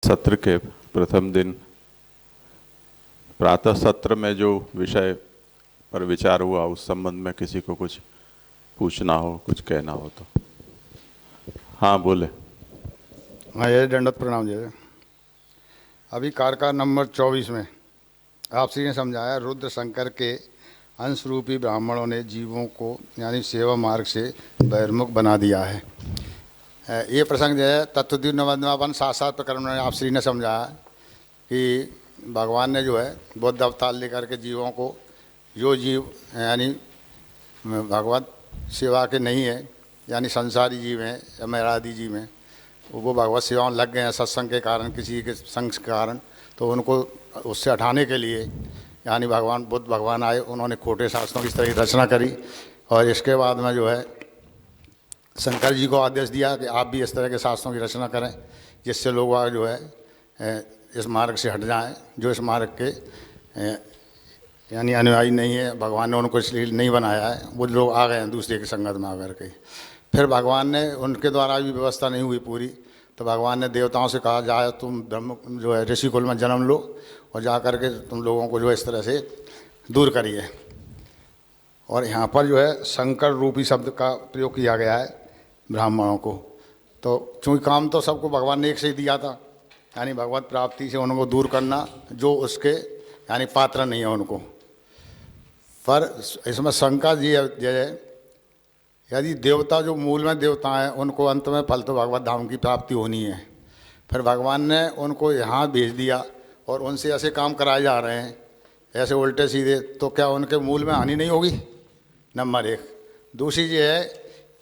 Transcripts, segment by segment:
सत्र के प्रथम दिन प्रातः सत्र में जो विषय पर विचार हुआ उस संबंध में किसी को कुछ पूछना हो, कुछ कहना हो तो हाँ बोले। हाँ, ये दंडवत प्रणाम जी। अभी कारका नंबर 24 में आप श्री ने समझाया, रुद्र शंकर के अंश रूपी ब्राह्मणों ने जीवों को यानी सेवा मार्ग से बहिर्मुख बना दिया है। ये प्रसंग जो है तत्वद्विनवद्वापन साथ साथ प्रकरण में आप श्री ने समझाया कि भगवान ने जो है बुद्ध अवतार लेकर के जीवों को, जो जीव यानी भगवत सेवा के नहीं है यानी संसारी जीव हैं या मेरादी जीव हैं, वो भगवत सेवाओं लग गए हैं सत्संग के कारण, किसी के संग के कारण, तो उनको उससे हटाने के लिए यानी भगवान बुद्ध भगवान आए, उन्होंने खोटे शास्त्रों की इस तरह की रचना करी और इसके बाद में जो है शंकर जी को आदेश दिया कि आप भी इस तरह के शास्त्रों की रचना करें जिससे लोग जो है इस मार्ग से हट जाएं, जो इस मार्ग के यानी अनुयायी नहीं है। भगवान ने उनको इसलिए नहीं बनाया है, वो लोग आ गए हैं दूसरे की संगत में आकर के। फिर भगवान ने उनके द्वारा भी व्यवस्था नहीं हुई पूरी, तो भगवान ने देवताओं से कहा, जाए तुम ब्रह्म जो है ऋषि कुल में जन्म लो और जा कर के तुम लोगों को जो है इस तरह से दूर करिए। और यहाँ पर जो है शंकर रूपी शब्द का प्रयोग किया गया है ब्राह्मणों को। तो चूँकि काम तो सबको भगवान ने एक से ही दिया था, यानी भगवत प्राप्ति से उनको दूर करना जो उसके यानी पात्र नहीं है उनको। पर इसमें शंकर जी जय, यदि देवता जो मूल में देवता हैं उनको अंत में फल तो भगवत धाम की प्राप्ति होनी है, फिर भगवान ने उनको यहाँ भेज दिया और उनसे ऐसे काम कराए जा रहे हैं ऐसे उल्टे सीधे, तो क्या उनके मूल में हानि नहीं होगी? नंबर एक। दूसरी ये है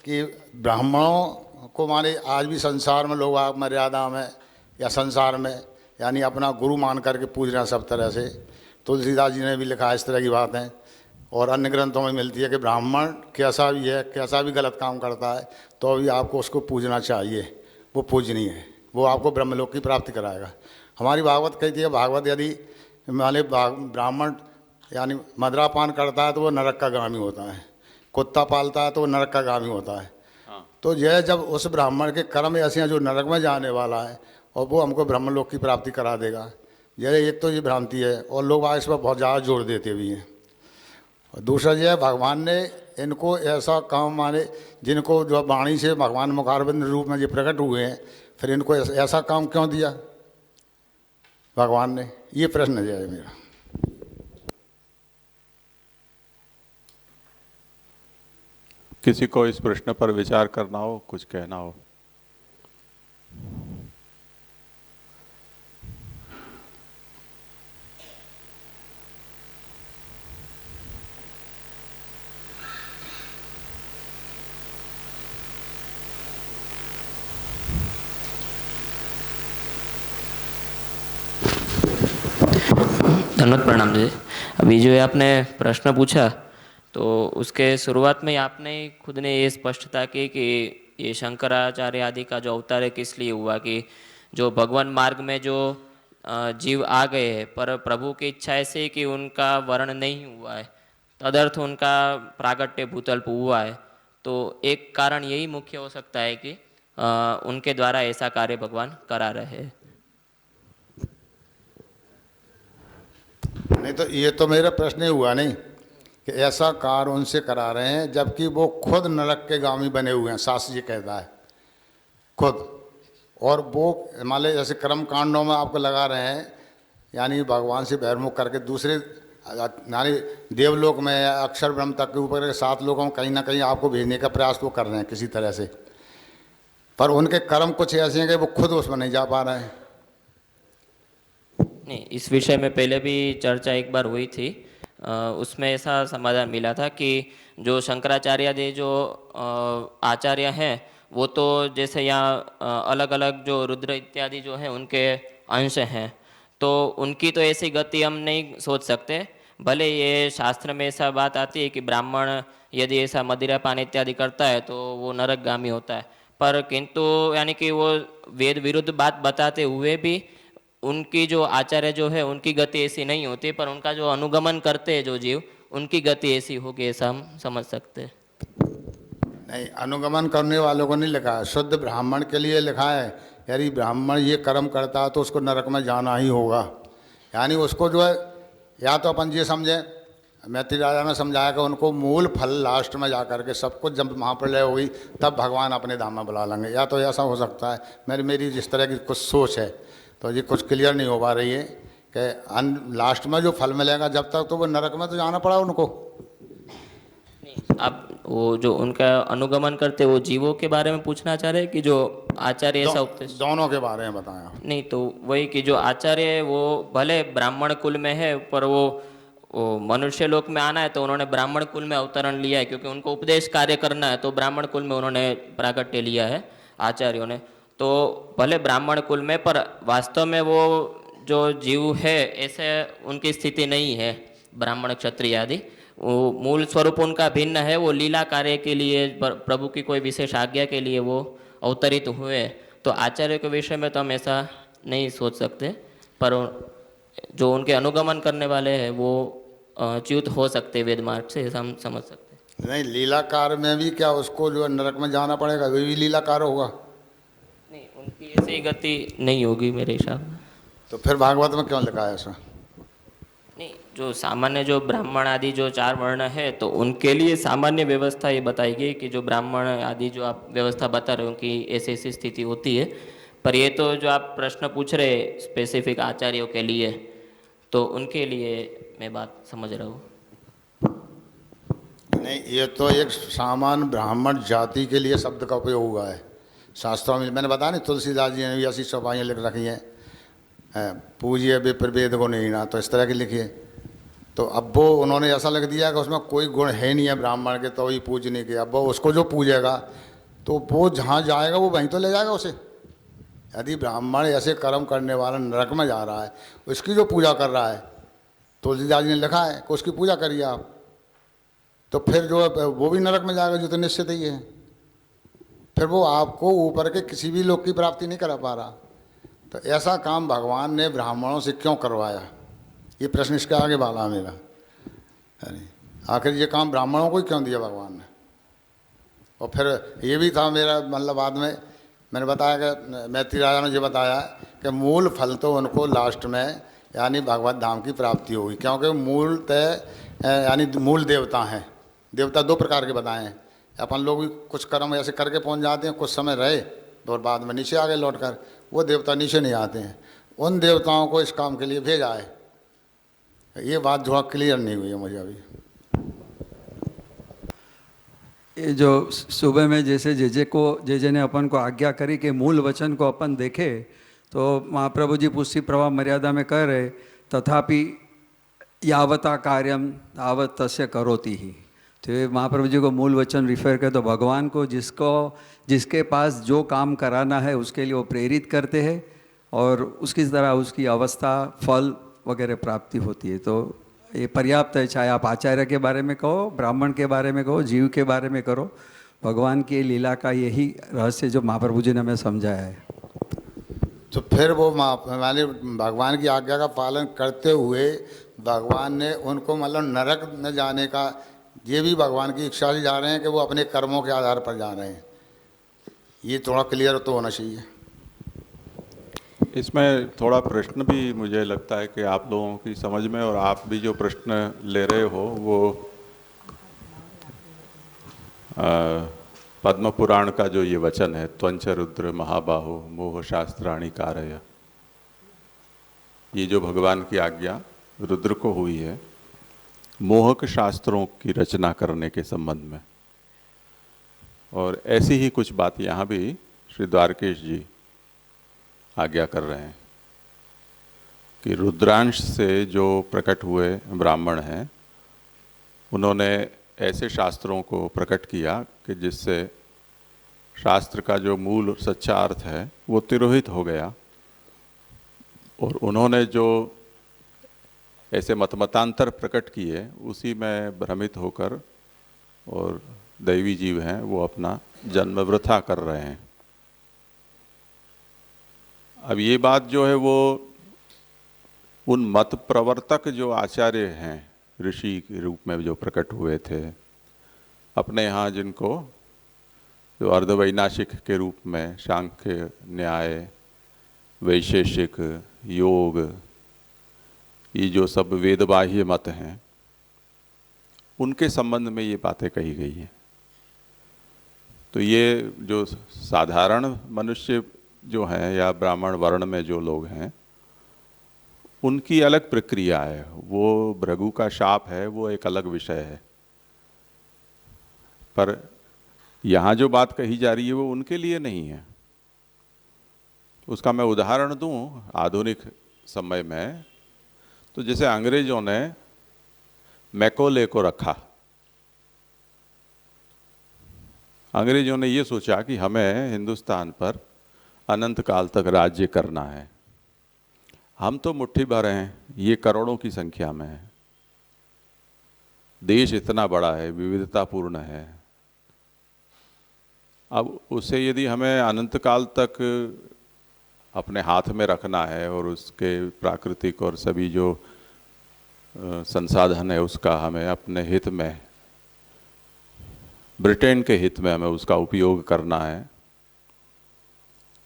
कि ब्राह्मणों को माने आज भी संसार में लोग मर्यादा में या संसार में यानी अपना गुरु मान करके पूज रहे हैं सब तरह से। तुलसीदास जी ने भी लिखा है इस तरह की बातें, और अन्य ग्रंथों में मिलती है कि ब्राह्मण कैसा भी है, कैसा भी गलत काम करता है तो अभी आपको उसको पूजना चाहिए, वो पूजनीय है, वो आपको ब्रह्मलोक की प्राप्ति कराएगा। हमारी भागवत कहती है, भागवत यदि माने ब्राह्मण यानी मदरापान करता है तो वो नरक का गामी होता है, कुत्ता पालता है तो वो नरक का गामी होता है। तो यह जब उस ब्राह्मण के कर्म ऐसे हैं जो नरक में जाने वाला है और वो हमको ब्रह्मलोक की प्राप्ति करा देगा, यह एक तो ये भ्रांति है और लोग आज इस पर बहुत ज़्यादा जोर देते भी हैं। और दूसरा यह है, भगवान ने इनको ऐसा काम माने जिनको जो वाणी से भगवान मुखारबिंद रूप में जो प्रकट हुए हैं, फिर इनको ऐसा काम क्यों दिया भगवान ने? ये प्रश्न है मेरा। किसी को इस प्रश्न पर विचार करना हो, कुछ कहना हो? धन्यवाद, प्रणाम जी। अभी जो आपने प्रश्न पूछा तो उसके शुरुआत में आपने खुद ने ये स्पष्टता की कि ये शंकराचार्य आदि का जो अवतार है किस लिए हुआ, कि जो भगवान मार्ग में जो जीव आ गए हैं पर प्रभु की इच्छा ऐसे कि उनका वर्ण नहीं हुआ है, तदर्थ उनका प्रागट्य भूतल्प हुआ है। तो एक कारण यही मुख्य हो सकता है कि उनके द्वारा ऐसा कार्य भगवान करा रहे हैं। नहीं तो ये तो मेरा प्रश्न ही हुआ नहीं कि ऐसा कार्य उनसे करा रहे हैं जबकि वो खुद नरक के गामी बने हुए हैं, शास्त्र जी कहता है खुद। और वो मान लीजिए जैसे कर्म कांडों में आपको लगा रहे हैं यानी भगवान से बहिर्मुख करके दूसरे यानी देवलोक में या अक्षर ब्रह्म तक के ऊपर के 7 लोगों को कहीं ना कहीं आपको भेजने का प्रयास वो कर रहे हैं किसी तरह से, पर उनके कर्म कुछ ऐसे हैं कि वो खुद उसमें नहीं जा पा रहे हैं। नहीं, इस विषय में पहले भी चर्चा एक बार हुई थी, उसमें ऐसा समाधान मिला था कि जो शंकराचार्य आदि जो आचार्य हैं वो तो जैसे यहाँ अलग अलग जो रुद्र इत्यादि जो है उनके अंश हैं, तो उनकी तो ऐसी गति हम नहीं सोच सकते। भले ये शास्त्र में ऐसा बात आती है कि ब्राह्मण यदि ऐसा मदिरा पान इत्यादि करता है तो वो नरकगामी होता है, पर किंतु यानी कि वो वेद विरुद्ध बात बताते हुए भी उनकी जो आचार्य जो है उनकी गति ऐसी नहीं होती, पर उनका जो अनुगमन करते हैं जो जीव उनकी गति ऐसी होगी, ऐसा हम समझ सकते हैं। नहीं, अनुगमन करने वालों को नहीं लिखा है, शुद्ध ब्राह्मण के लिए लिखा है यदि ब्राह्मण ये कर्म करता है तो उसको नरक में जाना ही होगा। यानी उसको जो है, या तो अपन ये समझें, मैत्री राजा ने समझाया कि उनको मूल फल लास्ट में जा कर के सब कुछ जब महाप्रलय होगी तब भगवान अपने धाम में बुला लेंगे, या तो ऐसा हो सकता है। मेरी जिस तरह की कुछ सोच है तो ये कुछ क्लियर नहीं हो पा रही है कि लास्ट में जो फल मिलेगा जब तक तो वो नरक में तो जाना पड़ा उनको। आप वो जो उनका अनुगमन करते वो जीवों के बारे में पूछना चाह रहे हैं कि जो आचार्य ऐसा उपदेश? दोनों के बारे में बताया। नहीं, तो वही कि जो आचार्य है वो भले ब्राह्मण कुल में है, पर वो मनुष्य लोक में आना है तो उन्होंने ब्राह्मण कुल में अवतरण लिया है, क्योंकि उनको उपदेश कार्य करना है, तो ब्राह्मण कुल में उन्होंने प्राकट्य लिया है आचार्यों ने। तो भले ब्राह्मण कुल में, पर वास्तव में वो जो जीव है ऐसे उनकी स्थिति नहीं है ब्राह्मण क्षत्रिय आदि। वो मूल स्वरूप उनका भिन्न है, वो लीला कार्य के लिए, प्रभु की कोई विशेष आज्ञा के लिए वो अवतरित हुए। तो आचार्य के विषय में तो हम ऐसा नहीं सोच सकते, पर जो उनके अनुगमन करने वाले हैं वो च्युत हो सकते वेद मार्ग से, ऐसा हम समझ सकते हैं। नहीं, लीलाकार में भी क्या उसको जो है नरक में जाना पड़ेगा? वे भी लीलाकार होगा? नहीं, उनकी ऐसी गति नहीं होगी मेरे हिसाब में। तो फिर भागवत में क्यों लिखा है ऐसा? नहीं, जो सामान्य जो ब्राह्मण आदि जो 4 वर्ण है तो उनके लिए सामान्य व्यवस्था ये बताई गई कि जो ब्राह्मण आदि जो आप व्यवस्था बता रहे हो कि ऐसी ऐसी स्थिति होती है। पर ये तो जो आप प्रश्न पूछ रहे स्पेसिफिक आचार्यों के लिए, तो उनके लिए मैं बात समझ रहा हूँ। नहीं, ये तो एक सामान्य ब्राह्मण जाति के लिए शब्द का उपयोग हुआ है शास्त्रों में। मैंने बताया नहीं, तुलसीदास जी ने भी ऐसी सभाएँ लिख रखी हैं, पूजिए विप्र वेद को नहीं ना, तो इस तरह की लिखी है। तो अब वो उन्होंने ऐसा लिख दिया कि उसमें कोई गुण है नहीं है ब्राह्मण के, तो ही पूजने के। अब वो उसको जो पूजेगा तो वो जहाँ जाएगा वो वहीं तो ले जाएगा उसे। यदि ब्राह्मण ऐसे कर्म करने वाला नरक में जा रहा है, उसकी जो पूजा कर रहा है, तुलसीदास जी ने लिखा है कि उसकी पूजा करिए आप, तो फिर जो है वो भी नरक में जाएगा, जो तो निश्चित ही है। फिर वो आपको ऊपर के किसी भी लोक की प्राप्ति नहीं करा पा रहा। तो ऐसा काम भगवान ने ब्राह्मणों से क्यों करवाया, ये प्रश्न इसके आगे वाला मेरा। आखिर ये काम ब्राह्मणों को ही क्यों दिया भगवान ने? और फिर ये भी था मेरा मतलब, बाद में मैंने बताया कि मैत्री राजा ने ये बताया कि मूल फल तो उनको लास्ट में यानी भगवत धाम की प्राप्ति होगी, क्योंकि मूल तय यानी मूल देवता हैं। देवता 2 प्रकार के बताए हैं। अपन लोग भी कुछ कर्म ऐसे करके पहुंच जाते हैं, कुछ समय रहे तो बाद में नीचे आ गए लौट कर। वो देवता नीचे नहीं आते हैं, उन देवताओं को इस काम के लिए भेजा है। ये बात जो क्लियर नहीं हुई है मुझे अभी। ये जो सुबह में जैसे जे ने अपन को आज्ञा करी कि मूल वचन को अपन देखे, तो महाप्रभु जी पुष्टि प्रवाह मर्यादा में कह रहे तथापि यावता कार्यम तावत तस्य करोति ही। तो ये महाप्रभु जी को मूल वचन रिफर करे तो भगवान को जिसके पास जो काम कराना है उसके लिए वो प्रेरित करते हैं, और उसकी तरह उसकी अवस्था फल वगैरह प्राप्ति होती है। तो ये पर्याप्त है, चाहे आप आचार्य के बारे में कहो, ब्राह्मण के बारे में कहो, जीव के बारे में करो, भगवान की लीला का यही रहस्य जो महाप्रभु जी ने हमें समझाया है। तो फिर वो माने भगवान की आज्ञा का पालन करते हुए भगवान ने उनको मतलब नरक न जाने का, ये भी भगवान की इच्छा से जा रहे हैं कि वो अपने कर्मों के आधार पर जा रहे हैं। ये थोड़ा क्लियर तो होना चाहिए। इसमें थोड़ा प्रश्न भी मुझे लगता है कि आप लोगों की समझ में, और आप भी जो प्रश्न ले रहे हो वो पद्म पुराण का जो ये वचन है, त्वंच रुद्र महाबाहो मोह शास्त्राणि कारय, ये जो भगवान की आज्ञा रुद्र को हुई है मोहक शास्त्रों की रचना करने के संबंध में, और ऐसी ही कुछ बात यहाँ भी श्री द्वारकेश जी आज्ञा कर रहे हैं कि रुद्रांश से जो प्रकट हुए ब्राह्मण हैं उन्होंने ऐसे शास्त्रों को प्रकट किया कि जिससे शास्त्र का जो मूल सच्चा अर्थ है वो तिरोहित हो गया, और उन्होंने जो ऐसे मतमतांतर प्रकट किए उसी में भ्रमित होकर और दैवी जीव हैं वो अपना जन्म वृथा कर रहे हैं। अब ये बात जो है वो उन मत प्रवर्तक जो आचार्य हैं, ऋषि के रूप में जो प्रकट हुए थे अपने यहाँ, जिनको जो अर्धवैनाशिक के रूप में सांख्य, न्याय, वैशेषिक, योग, ये जो सब वेदबाह्य मत हैं, उनके संबंध में ये बातें कही गई हैं। तो ये जो साधारण मनुष्य जो हैं या ब्राह्मण वर्ण में जो लोग हैं, उनकी अलग प्रक्रिया है। वो भृगु का शाप है, वो एक अलग विषय है। पर यहाँ जो बात कही जा रही है वो उनके लिए नहीं है। उसका मैं उदाहरण दूं आधुनिक समय में, तो जैसे अंग्रेजों ने मैकोले को रखा। अंग्रेजों ने ये सोचा कि हमें हिंदुस्तान पर अनंत काल तक राज्य करना है। हम तो मुट्ठी भर हैं, ये करोड़ों की संख्या में है। देश इतना बड़ा है, विविधतापूर्ण है। अब उसे यदि हमें अनंत काल तक अपने हाथ में रखना है और उसके प्राकृतिक और सभी जो संसाधन है उसका हमें अपने हित में, ब्रिटेन के हित में हमें उसका उपयोग करना है,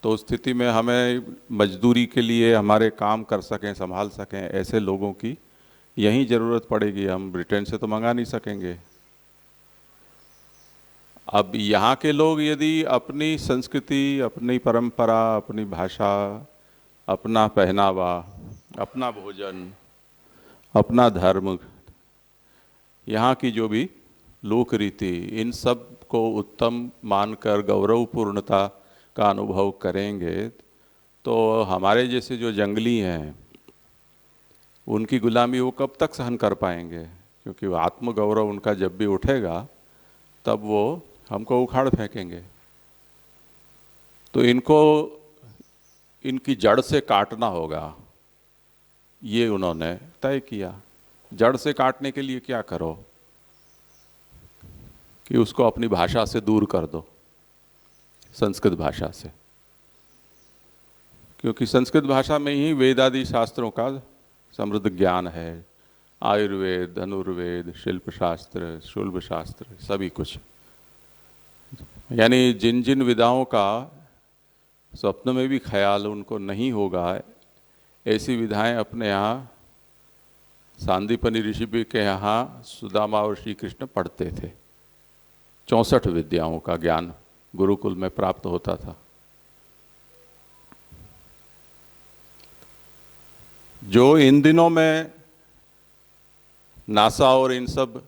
तो उस स्थिति में हमें मजदूरी के लिए हमारे काम कर सकें, संभाल सकें ऐसे लोगों की यहीं ज़रूरत पड़ेगी। हम ब्रिटेन से तो मंगा नहीं सकेंगे। अब यहाँ के लोग यदि अपनी संस्कृति, अपनी परंपरा, अपनी भाषा, अपना पहनावा, अपना भोजन, अपना धर्म, यहाँ की जो भी लोक रीति, इन सब को उत्तम मानकर गौरवपूर्णता का अनुभव करेंगे, तो हमारे जैसे जो जंगली हैं उनकी गुलामी वो कब तक सहन कर पाएंगे? क्योंकि आत्मगौरव उनका जब भी उठेगा तब वो हमको उखाड़ फेंकेंगे। तो इनको इनकी जड़ से काटना होगा, ये उन्होंने तय किया। जड़ से काटने के लिए क्या करो कि उसको अपनी भाषा से दूर कर दो, संस्कृत भाषा से, क्योंकि संस्कृत भाषा में ही वेद आदि शास्त्रों का समृद्ध ज्ञान है। आयुर्वेद, धनुर्वेद, शिल्प शास्त्र, शुल्ब शास्त्र, सभी कुछ। यानी जिन जिन विधाओं का स्वप्न में भी ख्याल उनको नहीं होगा, ऐसी विधाएं अपने यहाँ सांदीपनि ऋषि के यहाँ सुदामा और श्री कृष्ण पढ़ते थे। 64 विद्याओं का ज्ञान गुरुकुल में प्राप्त होता था। जो इन दिनों में नासा और इन सब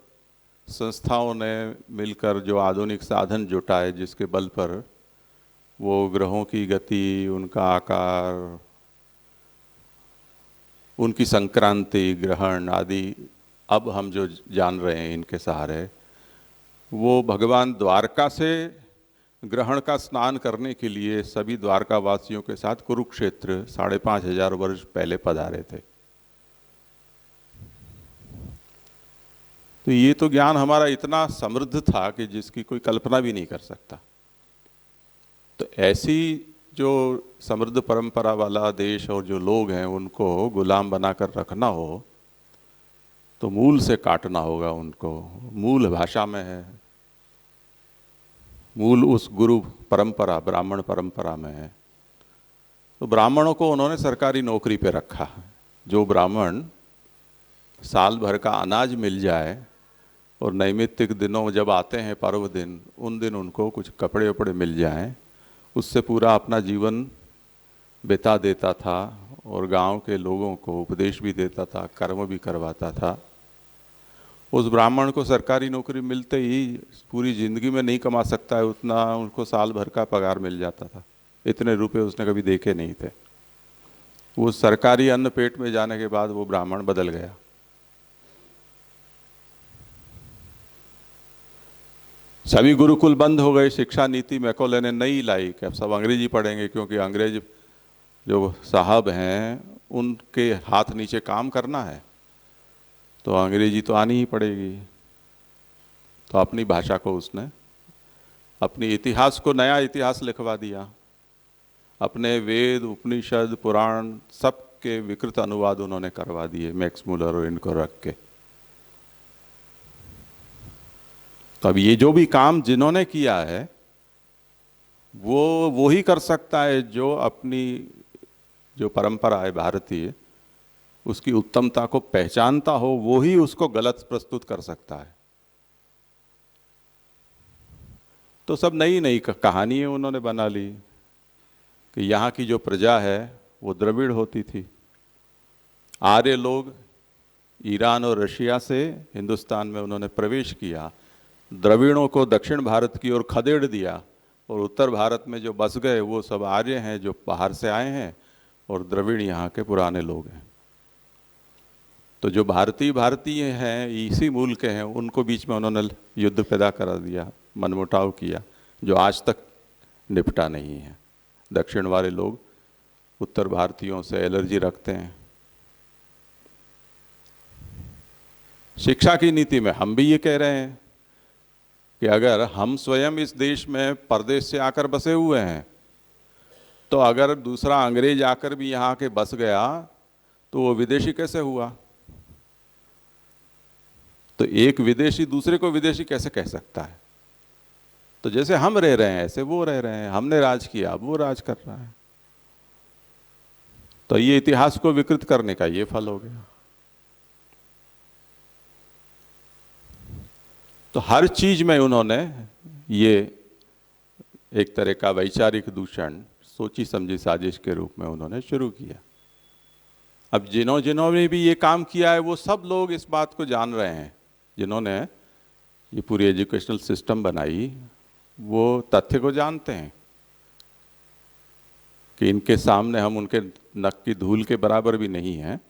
संस्थाओं ने मिलकर जो आधुनिक साधन जुटाए, जिसके बल पर वो ग्रहों की गति, उनका आकार, उनकी संक्रांति, ग्रहण आदि अब हम जो जान रहे हैं इनके सहारे, वो भगवान द्वारका से ग्रहण का स्नान करने के लिए सभी द्वारका वासियों के साथ कुरुक्षेत्र 5,500 वर्ष पहले पधारे थे। तो ये तो ज्ञान हमारा इतना समृद्ध था कि जिसकी कोई कल्पना भी नहीं कर सकता। तो ऐसी जो समृद्ध परंपरा वाला देश और जो लोग हैं उनको गुलाम बनाकर रखना हो तो मूल से काटना होगा उनको। मूल भाषा में है, मूल उस गुरु परंपरा, ब्राह्मण परंपरा में है। तो ब्राह्मणों को उन्होंने सरकारी नौकरी पे रखा। जो ब्राह्मण साल भर का अनाज मिल जाए और नैमित्तिक दिनों जब आते हैं पर्व दिन, उन दिन उनको कुछ कपड़े वपड़े मिल जाएं, उससे पूरा अपना जीवन बिता देता था और गांव के लोगों को उपदेश भी देता था, कर्म भी करवाता था। उस ब्राह्मण को सरकारी नौकरी मिलते ही पूरी ज़िंदगी में नहीं कमा सकता है उतना, उनको साल भर का पगार मिल जाता था। इतने रुपए उसने कभी देखे नहीं थे। वो सरकारी अन्न पेट में जाने के बाद वो ब्राह्मण बदल गया। सभी गुरुकुल बंद हो गए। शिक्षा नीति मैकोले ने नई लाई कि अब सब अंग्रेजी पढ़ेंगे, क्योंकि अंग्रेज जो साहब हैं उनके हाथ नीचे काम करना है, तो अंग्रेजी तो आनी ही पड़ेगी। तो अपनी भाषा को उसने, अपनी इतिहास को नया इतिहास लिखवा दिया। अपने वेद, उपनिषद, पुराण सब के विकृत अनुवाद उन्होंने करवा दिए मैक्स मुलर और इनको रख के। तो अब ये जो भी काम जिन्होंने किया है वो ही कर सकता है जो अपनी जो परंपरा है भारतीय, उसकी उत्तमता को पहचानता हो, वो ही उसको गलत प्रस्तुत कर सकता है। तो सब नई नई कहानी उन्होंने बना ली कि यहाँ की जो प्रजा है वो द्रविड़ होती थी। आर्य लोग ईरान और रशिया से हिंदुस्तान में उन्होंने प्रवेश किया, द्रविड़ों को दक्षिण भारत की ओर खदेड़ दिया, और उत्तर भारत में जो बस गए वो सब आर्य हैं जो बाहर से आए हैं, और द्रविड़ यहाँ के पुराने लोग हैं। तो जो भारतीय हैं, इसी मूल के हैं, उनको बीच में उन्होंने युद्ध पैदा करा दिया, मनमुटाव किया, जो आज तक निपटा नहीं है। दक्षिण वाले लोग उत्तर भारतीयों से एलर्जी रखते हैं। शिक्षा की नीति में हम भी ये कह रहे हैं कि अगर हम स्वयं इस देश में परदेश से आकर बसे हुए हैं, तो अगर दूसरा अंग्रेज आकर भी यहाँ के बस गया तो वो विदेशी कैसे हुआ? तो एक विदेशी दूसरे को विदेशी कैसे कह सकता है? तो जैसे हम रह रहे हैं ऐसे वो रह रहे हैं, हमने राज किया अब वो राज कर रहा है। तो ये इतिहास को विकृत करने का ये फल हो गया। तो हर चीज में उन्होंने ये एक तरह का वैचारिक दूषण सोची समझी साजिश के रूप में उन्होंने शुरू किया। अब जिन्होंने भी ये काम किया है वो सब लोग इस बात को जान रहे हैं, जिन्होंने ये पूरी एजुकेशनल सिस्टम बनाई वो तथ्य को जानते हैं कि इनके सामने हम उनके नक की धूल के बराबर भी नहीं हैं।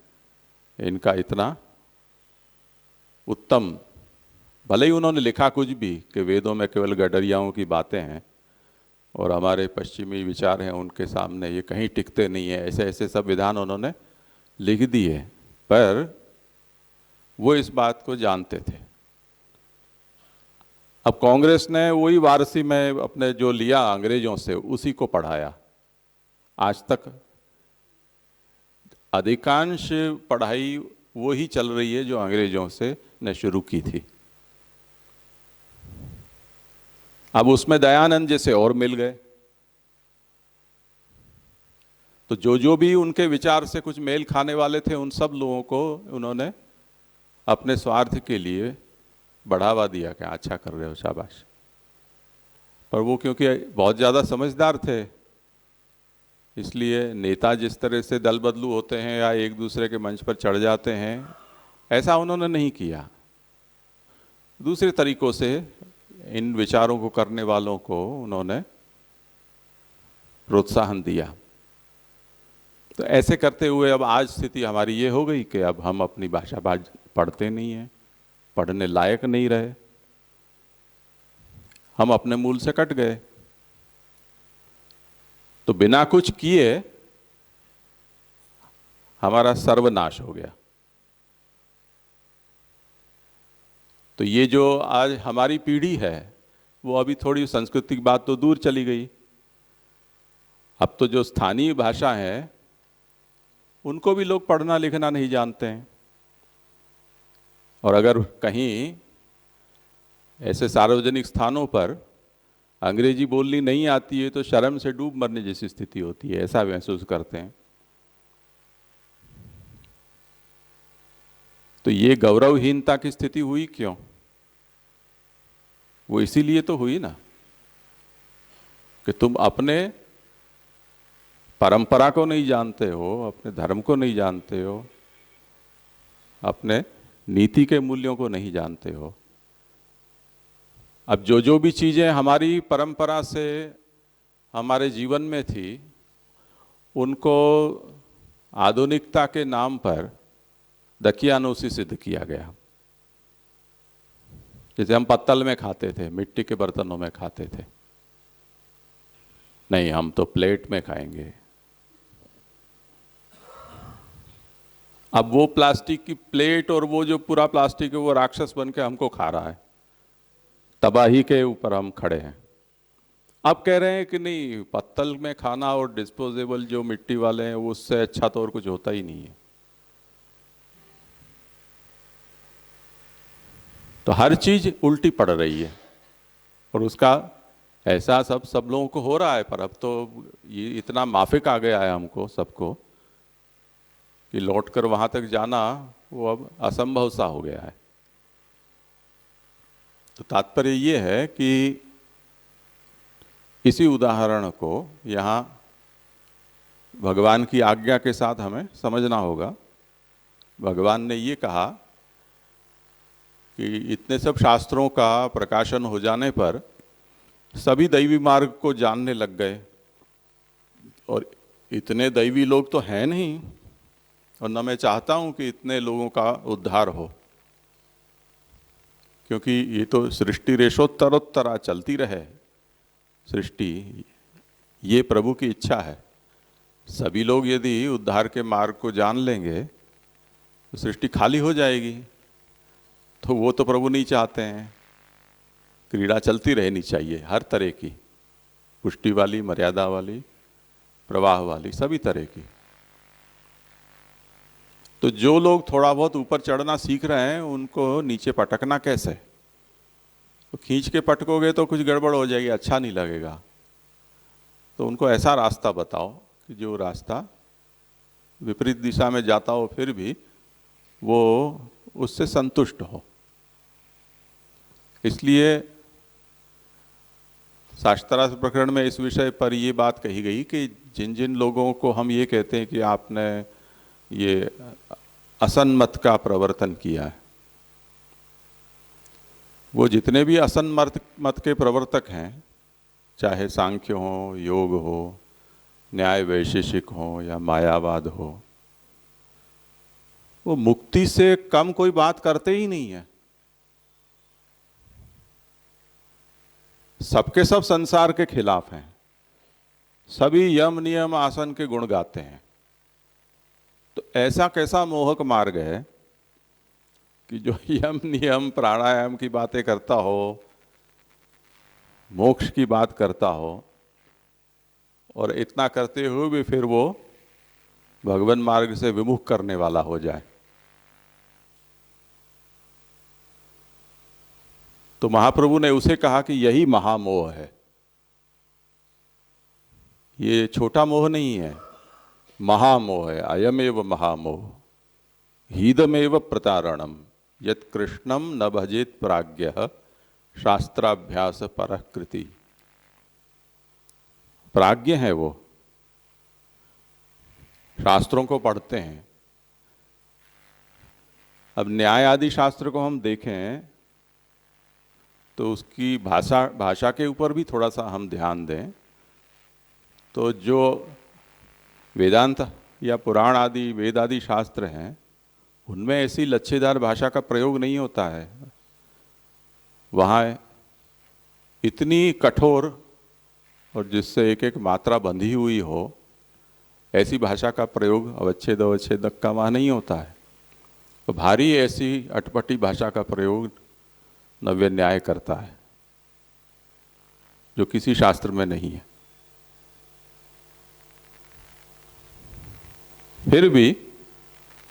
इनका इतना उत्तम, भले ही उन्होंने लिखा कुछ भी कि वेदों में केवल गडरियाओं की बातें हैं और हमारे पश्चिमी विचार हैं उनके सामने ये कहीं टिकते नहीं है, ऐसे ऐसे सब विधान उन्होंने लिख दिए, पर वो इस बात को जानते थे। अब कांग्रेस ने वही वारसी में अपने जो लिया अंग्रेजों से उसी को पढ़ाया। आज तक अधिकांश पढ़ाई वो ही चल रही है जो अंग्रेजों से ने शुरू की थी। अब उसमें दयानंद जैसे और मिल गए, तो जो भी उनके विचार से कुछ मेल खाने वाले थे उन सब लोगों को उन्होंने अपने स्वार्थ के लिए बढ़ावा दिया कि अच्छा कर रहे हो, शाबाश। पर वो क्योंकि बहुत ज़्यादा समझदार थे, इसलिए नेता जिस तरह से दल बदलू होते हैं या एक दूसरे के मंच पर चढ़ जाते हैं, ऐसा उन्होंने नहीं किया। दूसरे तरीकों से इन विचारों को करने वालों को उन्होंने प्रोत्साहन दिया। तो ऐसे करते हुए अब आज स्थिति हमारी ये हो गई कि अब हम अपनी भाषा पढ़ते नहीं हैं, पढ़ने लायक नहीं रहे, हम अपने मूल से कट गए। तो बिना कुछ किए हमारा सर्वनाश हो गया। तो ये जो आज हमारी पीढ़ी है वो अभी थोड़ी सांस्कृतिक बात तो दूर चली गई, अब तो जो स्थानीय भाषा है उनको भी लोग पढ़ना लिखना नहीं जानते हैं। और अगर कहीं ऐसे सार्वजनिक स्थानों पर अंग्रेजी बोलनी नहीं आती है तो शर्म से डूब मरने जैसी स्थिति होती है, ऐसा महसूस करते हैं। तो ये गौरवहीनता की स्थिति हुई क्यों? वो इसीलिए तो हुई ना कि तुम अपने परंपरा को नहीं जानते हो, अपने धर्म को नहीं जानते हो, अपने नीति के मूल्यों को नहीं जानते हो। अब जो भी चीज़ें हमारी परंपरा से हमारे जीवन में थी उनको आधुनिकता के नाम पर दकियानूसी सिद्ध किया गया। जैसे हम पत्तल में खाते थे, मिट्टी के बर्तनों में खाते थे, नहीं हम तो प्लेट में खाएंगे। अब वो प्लास्टिक की प्लेट और वो जो पूरा प्लास्टिक है वो राक्षस बन के हमको खा रहा है, तबाही के ऊपर हम खड़े हैं। अब कह रहे हैं कि नहीं, पत्तल में खाना और डिस्पोजेबल जो मिट्टी वाले हैं वो उससे अच्छा तो और कुछ होता ही नहीं है। तो हर चीज उल्टी पड़ रही है और उसका ऐसा सब लोगों को हो रहा है, पर अब तो ये इतना माफिक आ गया है हमको सबको कि लौट कर वहां तक जाना वो अब असंभव सा हो गया है। तो तात्पर्य ये है कि इसी उदाहरण को यहाँ भगवान की आज्ञा के साथ हमें समझना होगा। भगवान ने ये कहा कि इतने सब शास्त्रों का प्रकाशन हो जाने पर सभी दैवी मार्ग को जानने लग गए, और इतने दैवी लोग तो हैं नहीं, और न मैं चाहता हूं कि इतने लोगों का उद्धार हो, क्योंकि ये तो सृष्टि रेशोत्तरोत्तरा चलती रहे सृष्टि, ये प्रभु की इच्छा है। सभी लोग यदि उद्धार के मार्ग को जान लेंगे तो सृष्टि खाली हो जाएगी, तो वो तो प्रभु नहीं चाहते हैं। क्रीड़ा चलती रहनी चाहिए हर तरह की, पुष्टि वाली, मर्यादा वाली, प्रवाह वाली, सभी तरह की। तो जो लोग थोड़ा बहुत ऊपर चढ़ना सीख रहे हैं उनको नीचे पटकना कैसे? तो खींच के पटकोगे तो कुछ गड़बड़ हो जाएगी, अच्छा नहीं लगेगा। तो उनको ऐसा रास्ता बताओ कि जो रास्ता विपरीत दिशा में जाता हो फिर भी वो उससे संतुष्ट हो। इसलिए शास्त्रार्थ प्रकरण में इस विषय पर ये बात कही गई कि जिन जिन लोगों को हम ये कहते हैं कि आपने ये असन्मत का प्रवर्तन किया है, वो जितने भी असन्मत मत के प्रवर्तक हैं, चाहे सांख्य हो, योग हो, न्याय वैशेषिक हो या मायावाद हो, वो मुक्ति से कम कोई बात करते ही नहीं है। सबके सब संसार के खिलाफ हैं, सभी यम नियम आसन के गुण गाते हैं। तो ऐसा कैसा मोहक मार्ग है कि जो यम नियम प्राणायाम की बातें करता हो, मोक्ष की बात करता हो, और इतना करते हुए भी फिर वो भगवान मार्ग से विमुख करने वाला हो जाए। तो महाप्रभु ने उसे कहा कि यही महामोह है। ये छोटा मोह नहीं है, महामोह है। अयमेव महामोह हीदमेव प्रतारणम यत् कृष्णम न भजेत प्राज्ञः शास्त्राभ्यास परः कृति। प्राज्ञ है वो, शास्त्रों को पढ़ते हैं। अब न्याय आदि शास्त्र को हम देखें तो उसकी भाषा के ऊपर भी थोड़ा सा हम ध्यान दें तो जो वेदांत या पुराण आदि वेद आदि शास्त्र हैं उनमें ऐसी लच्छेदार भाषा का प्रयोग नहीं होता है। वहाँ इतनी कठोर और जिससे एक एक मात्रा बंधी हुई हो ऐसी भाषा का प्रयोग अवच्छेद अवच्छेदक का वहाँ नहीं होता है। तो भारी ऐसी अटपटी भाषा का प्रयोग नव्य न्याय करता है जो किसी शास्त्र में नहीं है। फिर भी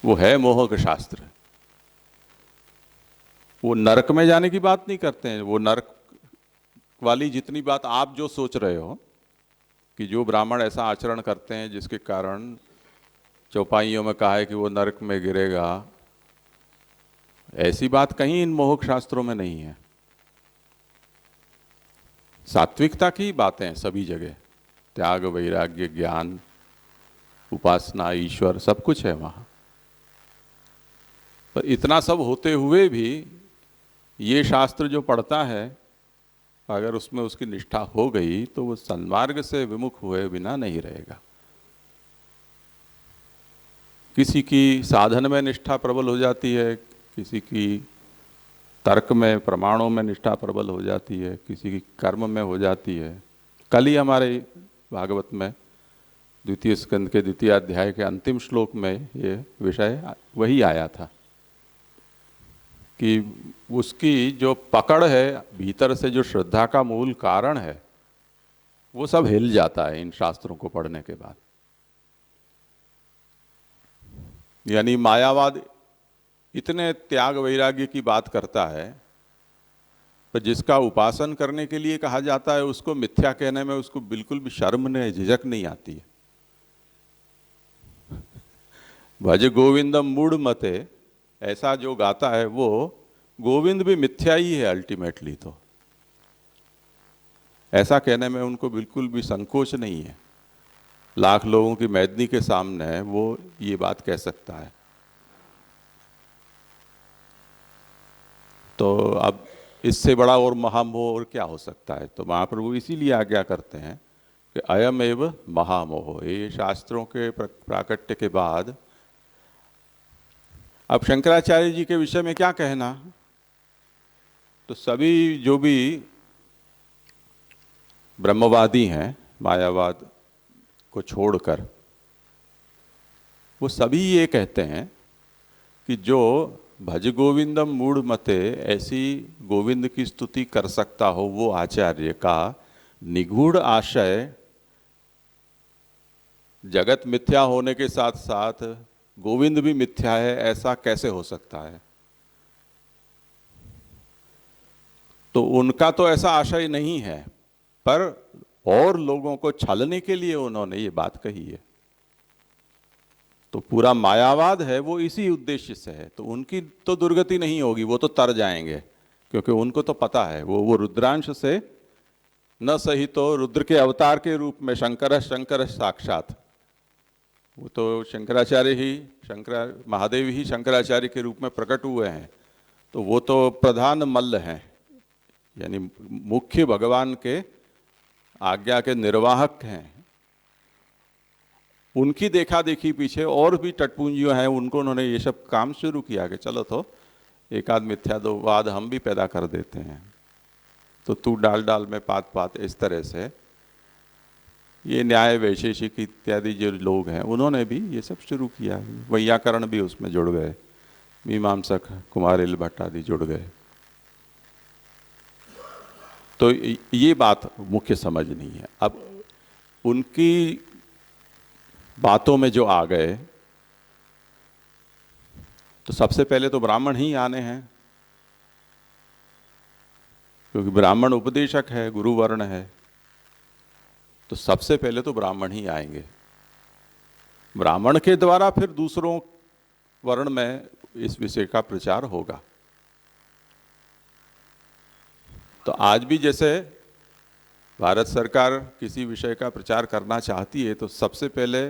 वो है मोहक शास्त्र। वो नरक में जाने की बात नहीं करते हैं। वो नरक वाली जितनी बात आप जो सोच रहे हो कि जो ब्राह्मण ऐसा आचरण करते हैं जिसके कारण चौपाइयों में कहा है कि वो नरक में गिरेगा, ऐसी बात कहीं इन मोहक शास्त्रों में नहीं है। सात्विकता की बातें हैं सभी जगह, त्याग वैराग्य ज्ञान उपासना ईश्वर सब कुछ है वहाँ। पर इतना सब होते हुए भी ये शास्त्र जो पढ़ता है अगर उसमें उसकी निष्ठा हो गई तो वो सन्मार्ग से विमुख हुए बिना नहीं रहेगा। किसी की साधन में निष्ठा प्रबल हो जाती है, किसी की तर्क में प्रमाणों में निष्ठा प्रबल हो जाती है, किसी की कर्म में हो जाती है। कल ही हमारे भागवत में द्वितीय स्कंद के द्वितीय अध्याय के अंतिम श्लोक में ये विषय वही आया था कि उसकी जो पकड़ है भीतर से, जो श्रद्धा का मूल कारण है, वो सब हिल जाता है इन शास्त्रों को पढ़ने के बाद। यानी मायावाद इतने त्याग वैराग्य की बात करता है पर जिसका उपासन करने के लिए कहा जाता है उसको मिथ्या कहने में उसको बिल्कुल भी शर्म नहीं, झिझक नहीं आती है। भज गोविंदम मूढ़ मते, ऐसा जो गाता है वो गोविंद भी मिथ्या ही है अल्टीमेटली। तो ऐसा कहने में उनको बिल्कुल भी संकोच नहीं है। लाख लोगों की मैदनी के सामने वो ये बात कह सकता है। तो अब इससे बड़ा और महामोह और क्या हो सकता है। तो महाप्रभु इसीलिए आज्ञा करते हैं कि अयम एव महामोह। ये शास्त्रों के प्राकट्य के बाद अब शंकराचार्य जी के विषय में क्या कहना। तो सभी जो भी ब्रह्मवादी हैं, मायावाद को छोड़कर, वो सभी ये कहते हैं कि जो भज गोविंदम मूढ़ मते, ऐसी गोविंद की स्तुति कर सकता हो वो आचार्य का निगूढ़ आशय जगत मिथ्या होने के साथ साथ गोविंद भी मिथ्या है, ऐसा कैसे हो सकता है। तो उनका तो ऐसा आशय नहीं है, पर और लोगों को छलने के लिए उन्होंने ये बात कही है। तो पूरा मायावाद है वो इसी उद्देश्य से है। तो उनकी तो दुर्गति नहीं होगी, वो तो तर जाएंगे, क्योंकि उनको तो पता है वो रुद्रांश से न सही तो रुद्र के अवतार के रूप में शंकर साक्षात, वो तो शंकराचार्य ही, महादेव ही शंकराचार्य के रूप में प्रकट हुए हैं। तो वो तो प्रधान मल्ल हैं, यानी मुख्य भगवान के आज्ञा के निर्वाहक हैं। उनकी देखा देखी पीछे और भी टटपुंजियों हैं, उनको उन्होंने ये सब काम शुरू किया कि चलो तो एक आध मिथ्यावाद हम भी पैदा कर देते हैं। तो तू डाल डाल में पात पात, इस तरह से ये न्याय वैशेषिक इत्यादि जो लोग हैं उन्होंने भी ये सब शुरू किया। वैयाकरण भी उसमें जुड़ गए, मीमांसक कुमारिल भट्ट आदि जुड़ गए। तो ये बात मुख्य समझनी है। अब उनकी बातों में जो आ गए, तो सबसे पहले तो ब्राह्मण ही आने हैं, क्योंकि ब्राह्मण उपदेशक है, गुरु वर्ण है। तो सबसे पहले तो ब्राह्मण ही आएंगे। ब्राह्मण के द्वारा फिर दूसरों वर्ण में इस विषय का प्रचार होगा। तो आज भी जैसे भारत सरकार किसी विषय का प्रचार करना चाहती है, तो सबसे पहले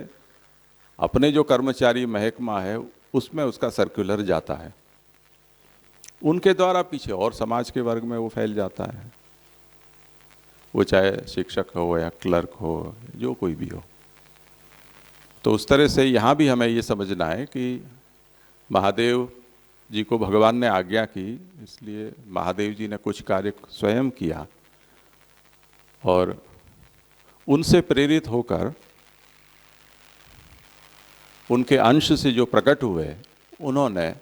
अपने जो कर्मचारी महकमा है उसमें उसका सर्कुलर जाता है, उनके द्वारा पीछे और समाज के वर्ग में वो फैल जाता है, वो चाहे शिक्षक हो या क्लर्क हो, जो कोई भी हो। तो उस तरह से यहाँ भी हमें ये समझना है कि महादेव जी को भगवान ने आज्ञा की, इसलिए महादेव जी ने कुछ कार्य स्वयं किया और उनसे प्रेरित होकर उनके अंश से जो प्रकट हुए उन्होंने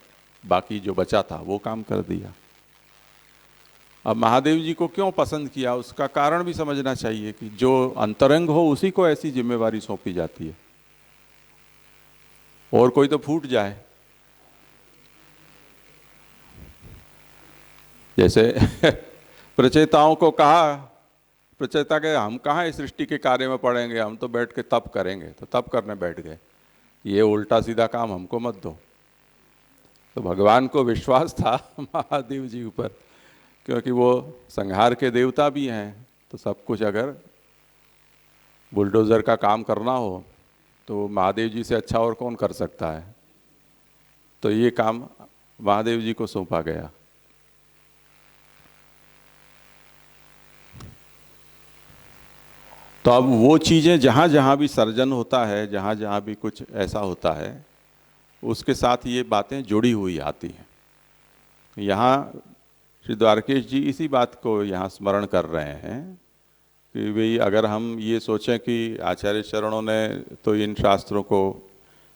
बाकी जो बचा था वो काम कर दिया। अब महादेव जी को क्यों पसंद किया उसका कारण भी समझना चाहिए कि जो अंतरंग हो उसी को ऐसी जिम्मेवारी सौंपी जाती है, और कोई तो फूट जाए। जैसे प्रचेताओं को कहा, प्रचेता के हम कहाँ इस सृष्टि के कार्य में पड़ेंगे, हम तो बैठ के तप करेंगे, तो तप करने बैठ गए, ये उल्टा सीधा काम हमको मत दो। तो भगवान को विश्वास था महादेव जी ऊपर, क्योंकि वो संहार के देवता भी हैं। तो सब कुछ अगर बुलडोज़र का काम करना हो तो महादेव जी से अच्छा और कौन कर सकता है। तो ये काम महादेव जी को सौंपा गया। तो अब वो चीज़ें जहाँ जहाँ भी सर्जन होता है, जहाँ जहाँ भी कुछ ऐसा होता है, उसके साथ ये बातें जुड़ी हुई आती हैं। यहाँ श्री द्वारकेश जी इसी बात को यहाँ स्मरण कर रहे हैं कि भाई अगर हम ये सोचें कि आचार्य चरणों ने तो इन शास्त्रों को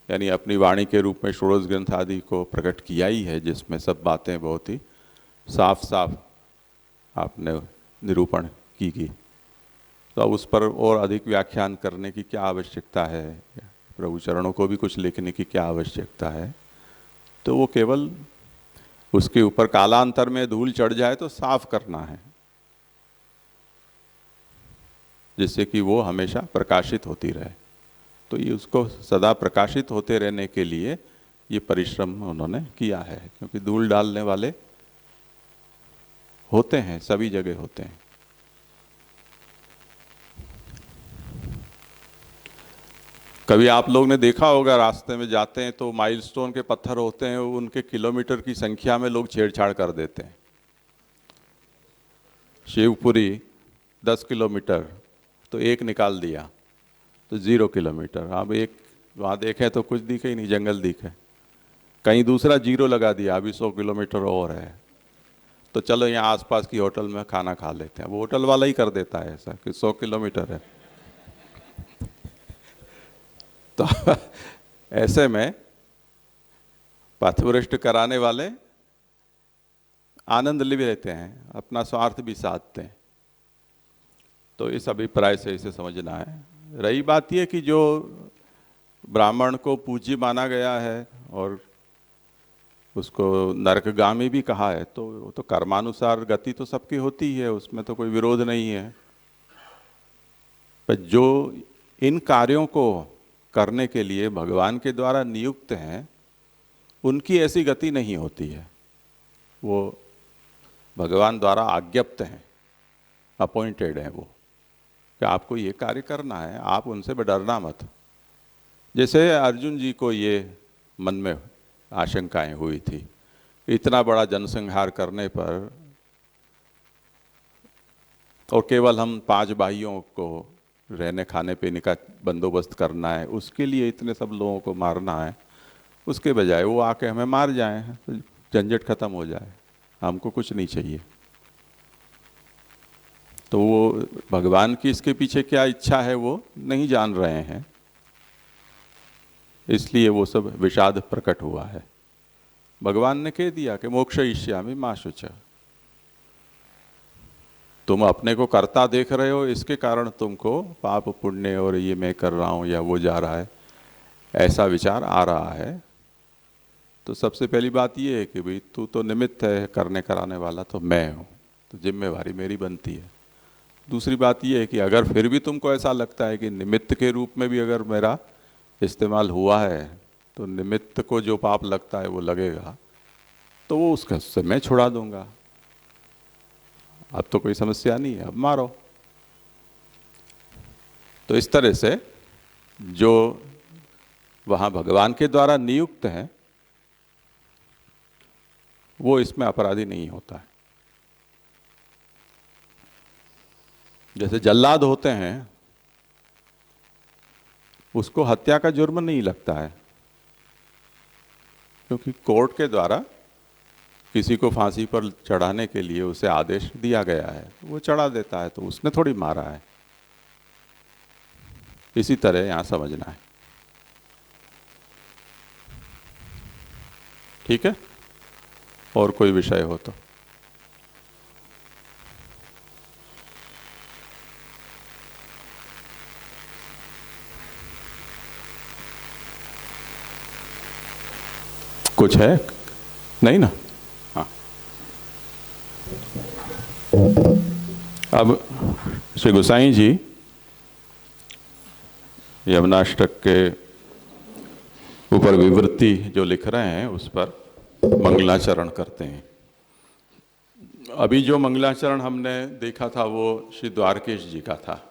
यानी अपनी वाणी के रूप में षोडश ग्रंथ आदि को प्रकट किया ही है, जिसमें सब बातें बहुत ही साफ साफ आपने निरूपण की। तो अब उस पर और अधिक व्याख्यान करने की क्या आवश्यकता है, प्रभु चरणों को भी कुछ लिखने की क्या आवश्यकता है। तो वो केवल उसके ऊपर कालांतर में धूल चढ़ जाए तो साफ करना है, जिससे कि वो हमेशा प्रकाशित होती रहे। तो ये उसको सदा प्रकाशित होते रहने के लिए ये परिश्रम उन्होंने किया है, क्योंकि धूल डालने वाले होते हैं, सभी जगह होते हैं। कभी आप लोग ने देखा होगा, रास्ते में जाते हैं तो माइलस्टोन के पत्थर होते हैं, उनके किलोमीटर की संख्या में लोग छेड़छाड़ कर देते हैं। शिवपुरी 10 किलोमीटर तो एक निकाल दिया तो 0 किलोमीटर। अब एक वहाँ देखे तो कुछ दिखे ही नहीं, जंगल दिखे। कहीं दूसरा 0 लगा दिया, अभी 100 किलोमीटर और है, तो चलो यहाँ आसपास की होटल में खाना खा लेते हैं। वो होटल वाला ही कर देता है ऐसा कि 100 किलोमीटर है। तो ऐसे में पथभ्रष्ट कराने वाले आनंद ले लेते हैं, अपना स्वार्थ भी साधते हैं। तो इस अभिप्राय से इसे समझना है। रही बात यह कि जो ब्राह्मण को पूज्य माना गया है और उसको नरकगामी भी कहा है, तो कर्मानुसार गति तो सबकी होती है, उसमें तो कोई विरोध नहीं है। पर जो इन कार्यों को करने के लिए भगवान के द्वारा नियुक्त हैं, उनकी ऐसी गति नहीं होती है। वो भगवान द्वारा आज्ञप्त हैं, अपॉइंटेड हैं वो, कि आपको ये कार्य करना है, आप उनसे डरना मत। जैसे अर्जुन जी को ये मन में आशंकाएं हुई थी, इतना बड़ा जनसंहार करने पर और केवल हम 5 भाइयों को रहने खाने पीने का बंदोबस्त करना है, उसके लिए इतने सब लोगों को मारना है, उसके बजाय वो आके हमें मार जाएं, तो झंझट खत्म हो जाए, हमको कुछ नहीं चाहिए। तो वो भगवान की इसके पीछे क्या इच्छा है वो नहीं जान रहे हैं, इसलिए वो सब विषाद प्रकट हुआ है। भगवान ने कह दिया कि मोक्षयिष्यामि मा शुचः। तुम अपने को कर्ता देख रहे हो, इसके कारण तुमको पाप पुण्य और ये मैं कर रहा हूँ या वो जा रहा है, ऐसा विचार आ रहा है। तो सबसे पहली बात ये है कि भाई तू तो निमित्त है, करने कराने वाला तो मैं हूँ, तो जिम्मेवारी मेरी बनती है। दूसरी बात ये है कि अगर फिर भी तुमको ऐसा लगता है कि निमित्त के रूप में भी अगर मेरा इस्तेमाल हुआ है, तो निमित्त को जो पाप लगता है वो लगेगा, तो वो उससे मैं छुड़ा दूंगा। अब तो कोई समस्या नहीं है, अब मारो। तो इस तरह से जो वहाँ भगवान के द्वारा नियुक्त हैं, वो इसमें अपराधी नहीं होता है। जैसे जल्लाद होते हैं, उसको हत्या का जुर्म नहीं लगता है, क्योंकि कोर्ट के द्वारा किसी को फांसी पर चढ़ाने के लिए उसे आदेश दिया गया है, वो चढ़ा देता है, तो उसने थोड़ी मारा है। इसी तरह यहां समझना है। ठीक है, और कोई विषय हो तो। कुछ है? नहीं ना? हाँ, अब श्री गोसाई जी यमुनाष्टक के ऊपर विवृत्ति जो लिख रहे हैं उस पर मंगलाचरण करते हैं। अभी जो मंगलाचरण हमने देखा था वो श्री द्वारकेश जी का था।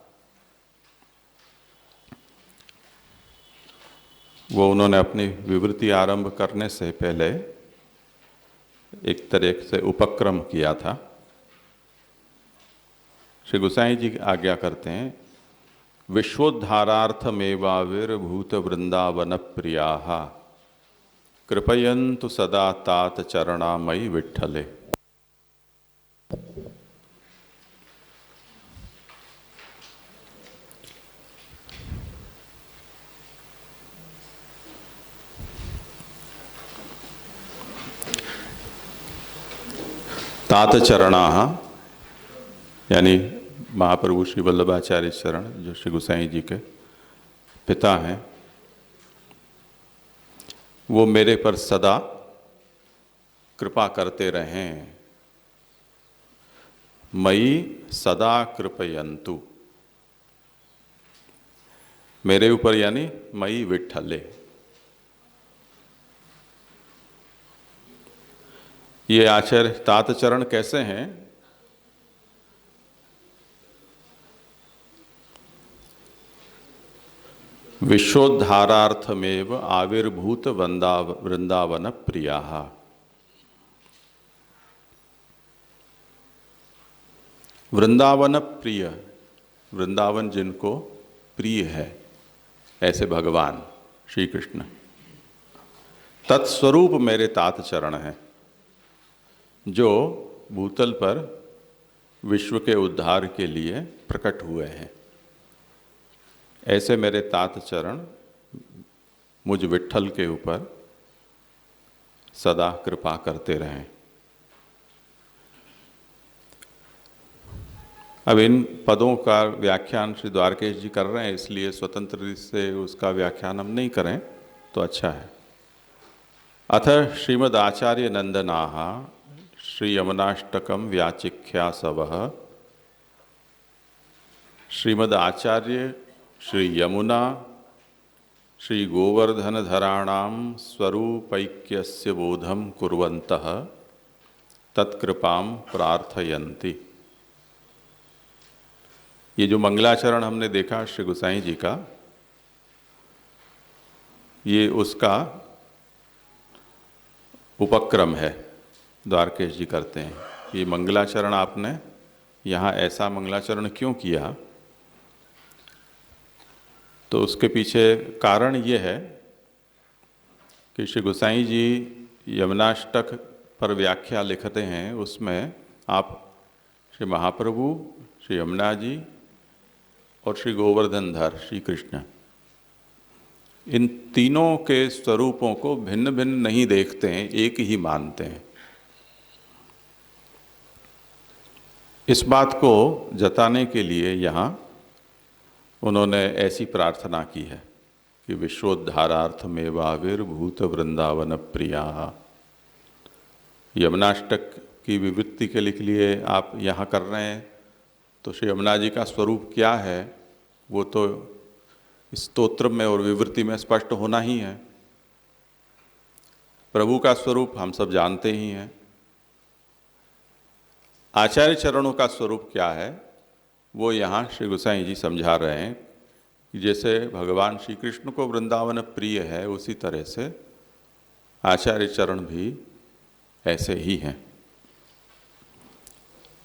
वो उन्होंने अपनी विवृत्ति आरंभ करने से पहले एक तरह से उपक्रम किया था। श्री गोसाई जी आज्ञा करते हैं, विश्वोद्धारार्थमेवाविर्भूत वृंदावन प्रियाः कृपयन्तु सदा तात चरणामयि विठ्ठले। तात चरणाः यानी महाप्रभु श्री वल्लभाचार्य चरण, जो श्री गोसाई जी के पिता हैं, वो मेरे पर सदा कृपा करते रहें। मयि सदा कृपयन्तु, मेरे ऊपर यानी मयि विठ्ठले। ये आचार्य तात चरण कैसे हैं? विश्वोद्धारार्थमेव आविर्भूत वृंदावन प्रियाः। वृंदावन प्रिय, वृंदावन जिनको प्रिय है ऐसे भगवान श्री कृष्ण, तत्स्वरूप मेरे तात चरण हैं, जो भूतल पर विश्व के उद्धार के लिए प्रकट हुए हैं। ऐसे मेरे तात चरण मुझ विट्ठल के ऊपर सदा कृपा करते रहें। अब इन पदों का व्याख्यान श्री द्वारकेश जी कर रहे हैं, इसलिए स्वतंत्र से उसका व्याख्यान हम नहीं करें तो अच्छा है। अथ श्रीमद् आचार्य नंदनाः श्री यमुनाष्टकम व्याचिख्यासवः। श्रीमद् आचार्य श्री यमुना श्री गोवर्धनधराणां स्वरूपैक्यस्य बोधं कुर्वन्तः तत्कृपां प्रार्थयन्ति। ये जो मंगलाचरण हमने देखा श्री गोसाई जी का, ये उसका उपक्रम है, द्वारकेश जी करते हैं। ये मंगलाचरण आपने यहाँ ऐसा मंगलाचरण क्यों किया, तो उसके पीछे कारण ये है कि श्री गोसाई जी यमुनाष्टक पर व्याख्या लिखते हैं, उसमें आप श्री महाप्रभु, श्री यमुना जी और श्री गोवर्धनधर श्री कृष्ण, इन तीनों के स्वरूपों को भिन्न भिन्न नहीं देखते हैं, एक ही मानते हैं। इस बात को जताने के लिए यहाँ उन्होंने ऐसी प्रार्थना की है कि विश्वोद्धारार्थमेवाविर्भूत वृंदावन प्रियाः। यमुनाष्टक की विवृत्ति के लिए आप यहाँ कर रहे हैं, तो श्री यमुना जी का स्वरूप क्या है वो तो स्तोत्र में और विवृत्ति में स्पष्ट होना ही है। प्रभु का स्वरूप हम सब जानते ही हैं। आचार्य चरणों का स्वरूप क्या है वो यहाँ श्री गोसाई जी समझा रहे हैं कि जैसे भगवान श्री कृष्ण को वृंदावन प्रिय है, उसी तरह से आचार्य चरण भी ऐसे ही हैं।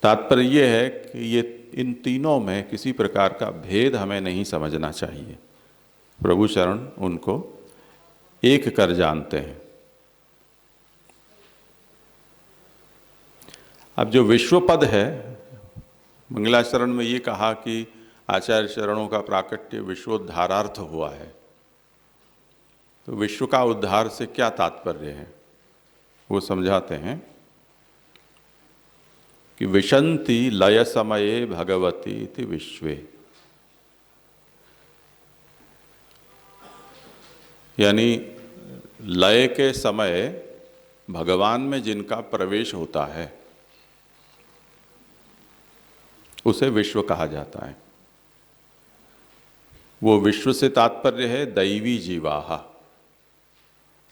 तात्पर्य ये है कि ये इन तीनों में किसी प्रकार का भेद हमें नहीं समझना चाहिए। प्रभु चरण उनको एक कर जानते हैं। अब जो विश्वपद है, मंगलाचरण में ये कहा कि आचार्य चरणों का प्राकट्य विश्वोद्धारार्थ हुआ है, तो विश्व का उद्धार से क्या तात्पर्य है वो समझाते हैं कि विशन्ति लय समये भगवती इति विश्वे, यानी लय के समय भगवान में जिनका प्रवेश होता है उसे विश्व कहा जाता है। वो विश्व से तात्पर्य है दैवी जीवाहा।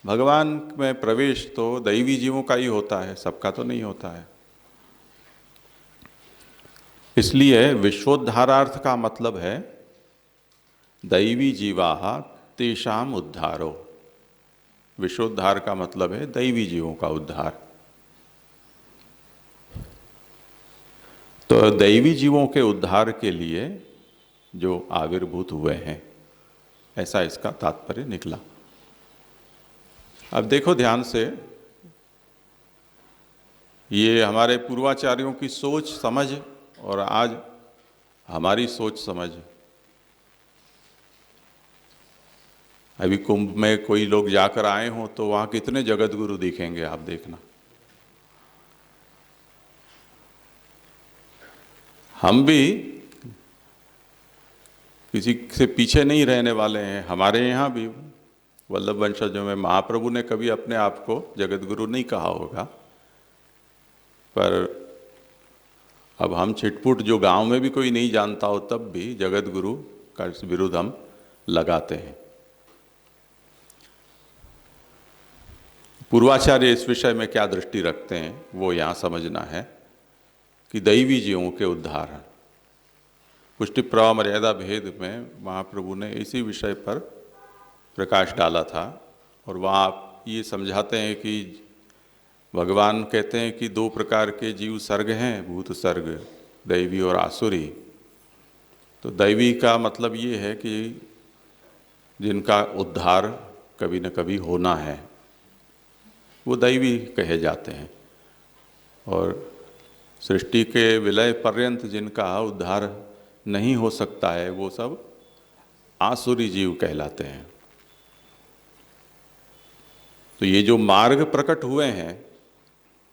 भगवान में प्रवेश तो दैवी जीवों का ही होता है, सबका तो नहीं होता है। इसलिए विश्वोद्धारार्थ का मतलब है दैवी जीवाहा तेषाम उद्धारो। विश्वोद्धार का मतलब है दैवी जीवों का उद्धार। तो दैवी जीवों के उद्धार के लिए जो आविर्भूत हुए हैं, ऐसा इसका तात्पर्य निकला। अब देखो ध्यान से, ये हमारे पूर्वाचार्यों की सोच समझ और आज हमारी सोच समझ। अभी कुंभ में कोई लोग जाकर आए हों तो वहाँ कितने जगत गुरु दिखेंगे, आप देखना। हम भी किसी से पीछे नहीं रहने वाले हैं। हमारे यहाँ भी वल्लभ वंशजों में महाप्रभु ने कभी अपने आप को जगत गुरु नहीं कहा होगा, पर अब हम छिटपुट जो गांव में भी कोई नहीं जानता हो तब भी जगत गुरु का विरुद्ध हम लगाते हैं। पूर्वाचार्य इस विषय में क्या दृष्टि रखते हैं वो यहाँ समझना है कि दैवी जीवों के उद्धार, पुष्टि प्रवाह मर्यादा भेद में महाप्रभु ने इसी विषय पर प्रकाश डाला था। और वहाँ आप ये समझाते हैं कि भगवान कहते हैं कि दो प्रकार के जीव सर्ग हैं, भूत सर्ग, दैवी और आसुरी। तो दैवी का मतलब ये है कि जिनका उद्धार कभी न कभी होना है, वो दैवी कहे जाते हैं। और सृष्टि के विलय पर्यंत जिनका उद्धार नहीं हो सकता है वो सब आसुरी जीव कहलाते हैं। तो ये जो मार्ग प्रकट हुए हैं,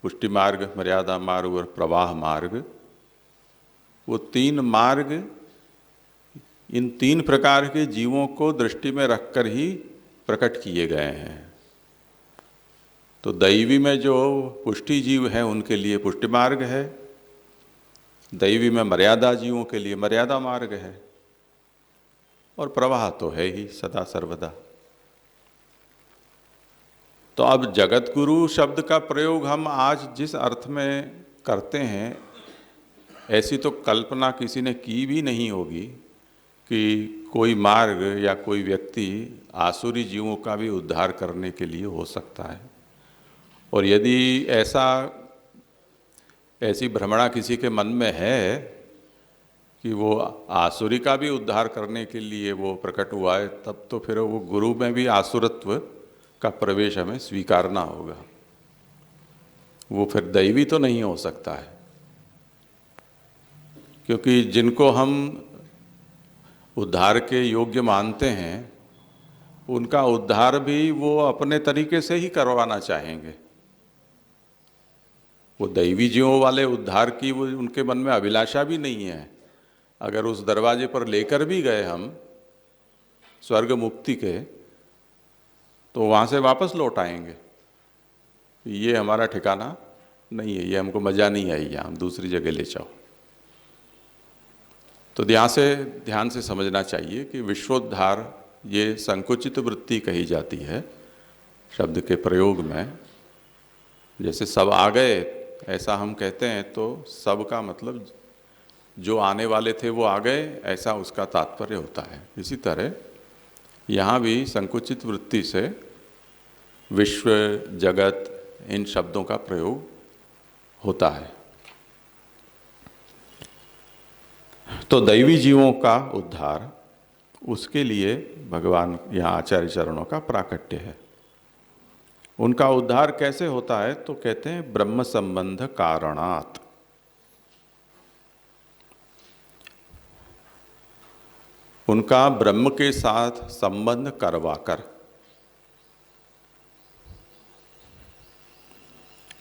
पुष्टि मार्ग, मर्यादा मार्ग और प्रवाह मार्ग, वो तीन मार्ग इन तीन प्रकार के जीवों को दृष्टि में रखकर ही प्रकट किए गए हैं। तो दैवी में जो पुष्टि जीव हैं उनके लिए पुष्टि मार्ग है, दैवी में मर्यादा जीवों के लिए मर्यादा मार्ग है, और प्रवाह तो है ही सदा सर्वदा। तो अब जगत गुरु शब्द का प्रयोग हम आज जिस अर्थ में करते हैं, ऐसी तो कल्पना किसी ने की भी नहीं होगी कि कोई मार्ग या कोई व्यक्ति आसुरी जीवों का भी उद्धार करने के लिए हो सकता है। और यदि ऐसी भ्रमणा किसी के मन में है कि वो आसुरी का भी उद्धार करने के लिए वो प्रकट हुआ है, तब तो फिर वो गुरु में भी आसुरत्व का प्रवेश हमें स्वीकारना होगा। वो फिर दैवी तो नहीं हो सकता है, क्योंकि जिनको हम उद्धार के योग्य मानते हैं उनका उद्धार भी वो अपने तरीके से ही करवाना चाहेंगे। वो दैवी जीवों वाले उद्धार की वो उनके मन में अभिलाषा भी नहीं है। अगर उस दरवाजे पर लेकर भी गए हम स्वर्ग मुक्ति के, तो वहाँ से वापस लौट आएंगे। ये हमारा ठिकाना नहीं है, ये हमको मज़ा नहीं आई, यहाँ हम दूसरी जगह ले जाओ। तो ध्यान से समझना चाहिए कि विश्वोद्धार ये संकुचित वृत्ति कही जाती है शब्द के प्रयोग में। जैसे सब आ गए ऐसा हम कहते हैं, तो सब का मतलब जो आने वाले थे वो आ गए, ऐसा उसका तात्पर्य होता है। इसी तरह यहाँ भी संकुचित वृत्ति से विश्व, जगत, इन शब्दों का प्रयोग होता है। तो दैवी जीवों का उद्धार, उसके लिए भगवान यहाँ आचार्य चरणों का प्राकट्य है। उनका उद्धार कैसे होता है? तो कहते हैं ब्रह्म संबंध कारणात्। उनका ब्रह्म के साथ संबंध करवाकर,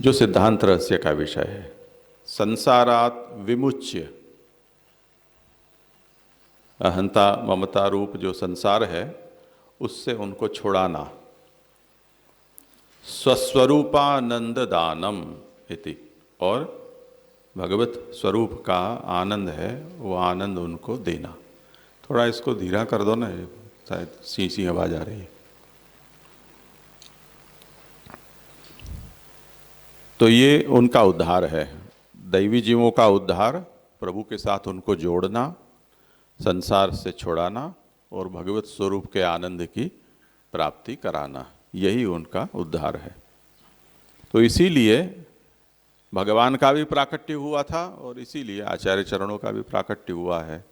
जो सिद्धांत रहस्य का विषय है, संसारात विमुच्य, अहंता ममता रूप जो संसार है उससे उनको छुड़ाना, स्वस्वरूपानंद दानम इति, और भगवत स्वरूप का आनंद है वो आनंद उनको देना। थोड़ा इसको धीरा कर दो ना, शायद सी सी आवाज आ रही है। तो ये उनका उद्धार है, दैवी जीवों का उद्धार, प्रभु के साथ उनको जोड़ना, संसार से छुड़ाना और भगवत स्वरूप के आनंद की प्राप्ति कराना, यही उनका उद्धार है। तो इसीलिए भगवान का भी प्राकट्य हुआ था और इसीलिए आचार्य चरणों का भी प्राकट्य हुआ है।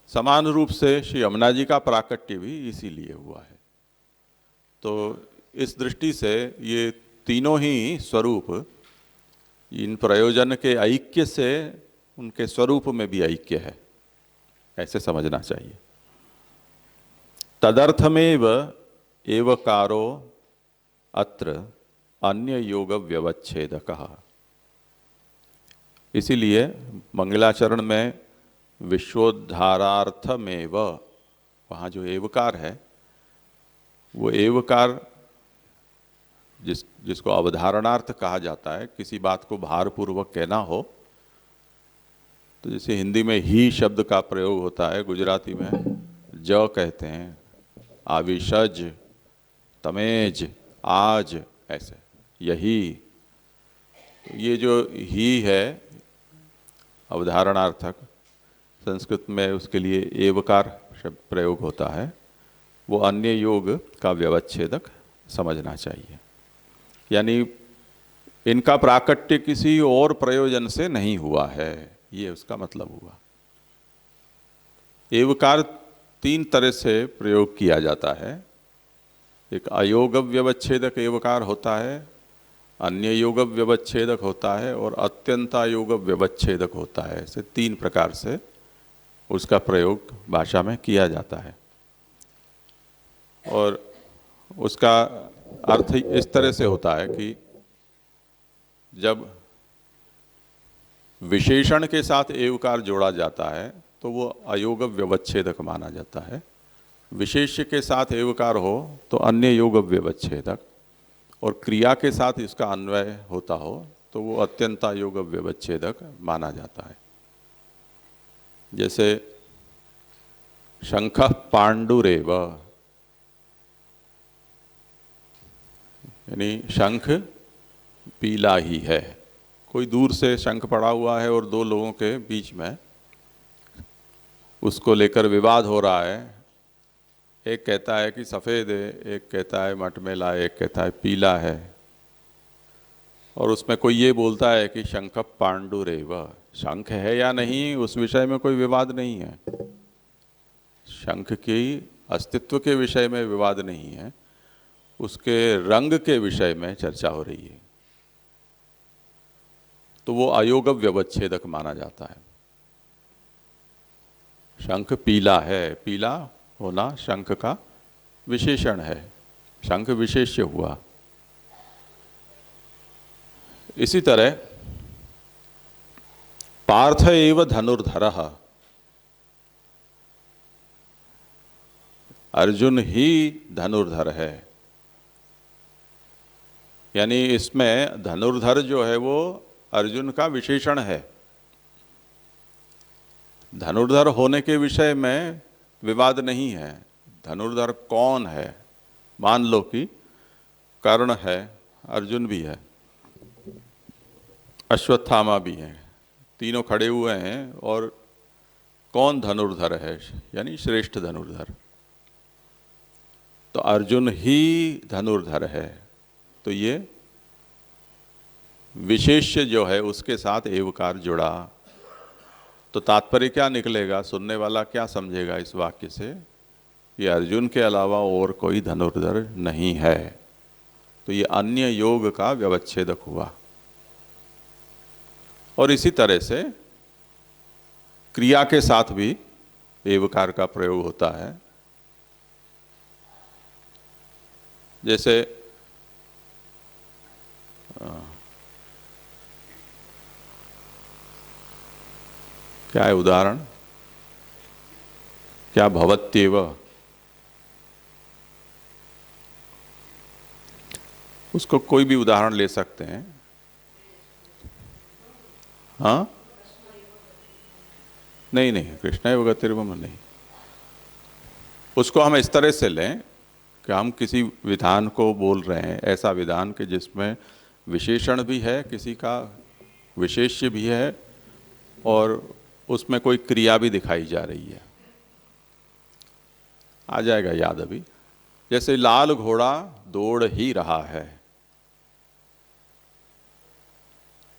समान रूप से श्री यमुना जी का प्राकट्य भी इसीलिए हुआ है। तो इस दृष्टि से ये तीनों ही स्वरूप, इन प्रयोजन के ऐक्य से उनके स्वरूप में भी ऐक्य है, ऐसे समझना चाहिए। तदर्थमेव एवकारो अत्र अन्य योग व्यवच्छेदकः। इसीलिए मंगलाचरण में विश्वोद्धारार्थमेव, वहाँ जो एवकार है वो एवकार जिसको अवधारणार्थ कहा जाता है, किसी बात को भारपूर्वक कहना हो, तो जैसे हिंदी में ही शब्द का प्रयोग होता है, गुजराती में ज कहते हैं, आविशज, तमेज, आज, ऐसे यही। ये जो ही है अवधारणार्थक, संस्कृत में उसके लिए एवकार शब्द प्रयोग होता है, वो अन्य योग का व्यवच्छेदक समझना चाहिए। यानी इनका प्राकट्य किसी और प्रयोजन से नहीं हुआ है, ये उसका मतलब हुआ। एवकार 3 तरह से प्रयोग किया जाता है। एक अयोग व्यवच्छेदक एवकार होता है, अन्य योग व्यवच्छेदक होता है, और अत्यंतायोग व्यवच्छेदक होता है। ऐसे 3 प्रकार से उसका प्रयोग भाषा में किया जाता है। और उसका अर्थ इस तरह से होता है कि जब विशेषण के साथ एवकार जोड़ा जाता है तो वो अयोग व्यवच्छेदक माना जाता है, विशेष्य के साथ एवकार हो तो अन्य योग व्यवच्छेदक, और क्रिया के साथ इसका अन्वय होता हो तो वो अत्यंतायोग व्यवच्छेदक माना जाता है। जैसे शंखः पांडुरेव, यानी शंख पीला ही है। कोई दूर से शंख पड़ा हुआ है और 2 लोगों के बीच में उसको लेकर विवाद हो रहा है। एक कहता है कि सफ़ेद है, एक कहता है मटमैला, एक कहता है पीला है, और उसमें कोई ये बोलता है कि शंख पांडुरेव, शंख है या नहीं उस विषय में कोई विवाद नहीं है, शंख के अस्तित्व के विषय में विवाद नहीं है, उसके रंग के विषय में चर्चा हो रही है। तो वो अयोग व्यवच्छेदक माना जाता है। शंख पीला है, पीला होना शंख का विशेषण है, शंख विशेष्य हुआ। इसी तरह पार्थ एव धनुर्धरः, अर्जुन ही धनुर्धर है। यानी इसमें धनुर्धर जो है वो अर्जुन का विशेषण है। धनुर्धर होने के विषय में विवाद नहीं है। धनुर्धर कौन है? मान लो कि कर्ण है, अर्जुन भी है, अश्वत्थामा भी है, तीनों खड़े हुए हैं, और कौन धनुर्धर है, यानी श्रेष्ठ धनुर्धर, तो अर्जुन ही धनुर्धर है। तो ये विशेष्य जो है उसके साथ एवकार जुड़ा, तो तात्पर्य क्या निकलेगा, सुनने वाला क्या समझेगा इस वाक्य से? ये अर्जुन के अलावा और कोई धनुर्धर नहीं है। तो ये अन्य योग का व्यवच्छेदक हुआ। और इसी तरह से क्रिया के साथ भी एवकार का प्रयोग होता है। जैसे क्या है उदाहरण? क्या भवत्येव, उसको कोई भी उदाहरण ले सकते हैं। हाँ, नहीं नहीं, कृष्णैव गतिर्मम नहीं। उसको हम इस तरह से लें कि हम किसी विधान को बोल रहे हैं, ऐसा विधान कि जिसमें विशेषण भी है, किसी का विशेष्य भी है, और उसमें कोई क्रिया भी दिखाई जा रही है। आ जाएगा याद अभी। जैसे लाल घोड़ा दौड़ ही रहा है,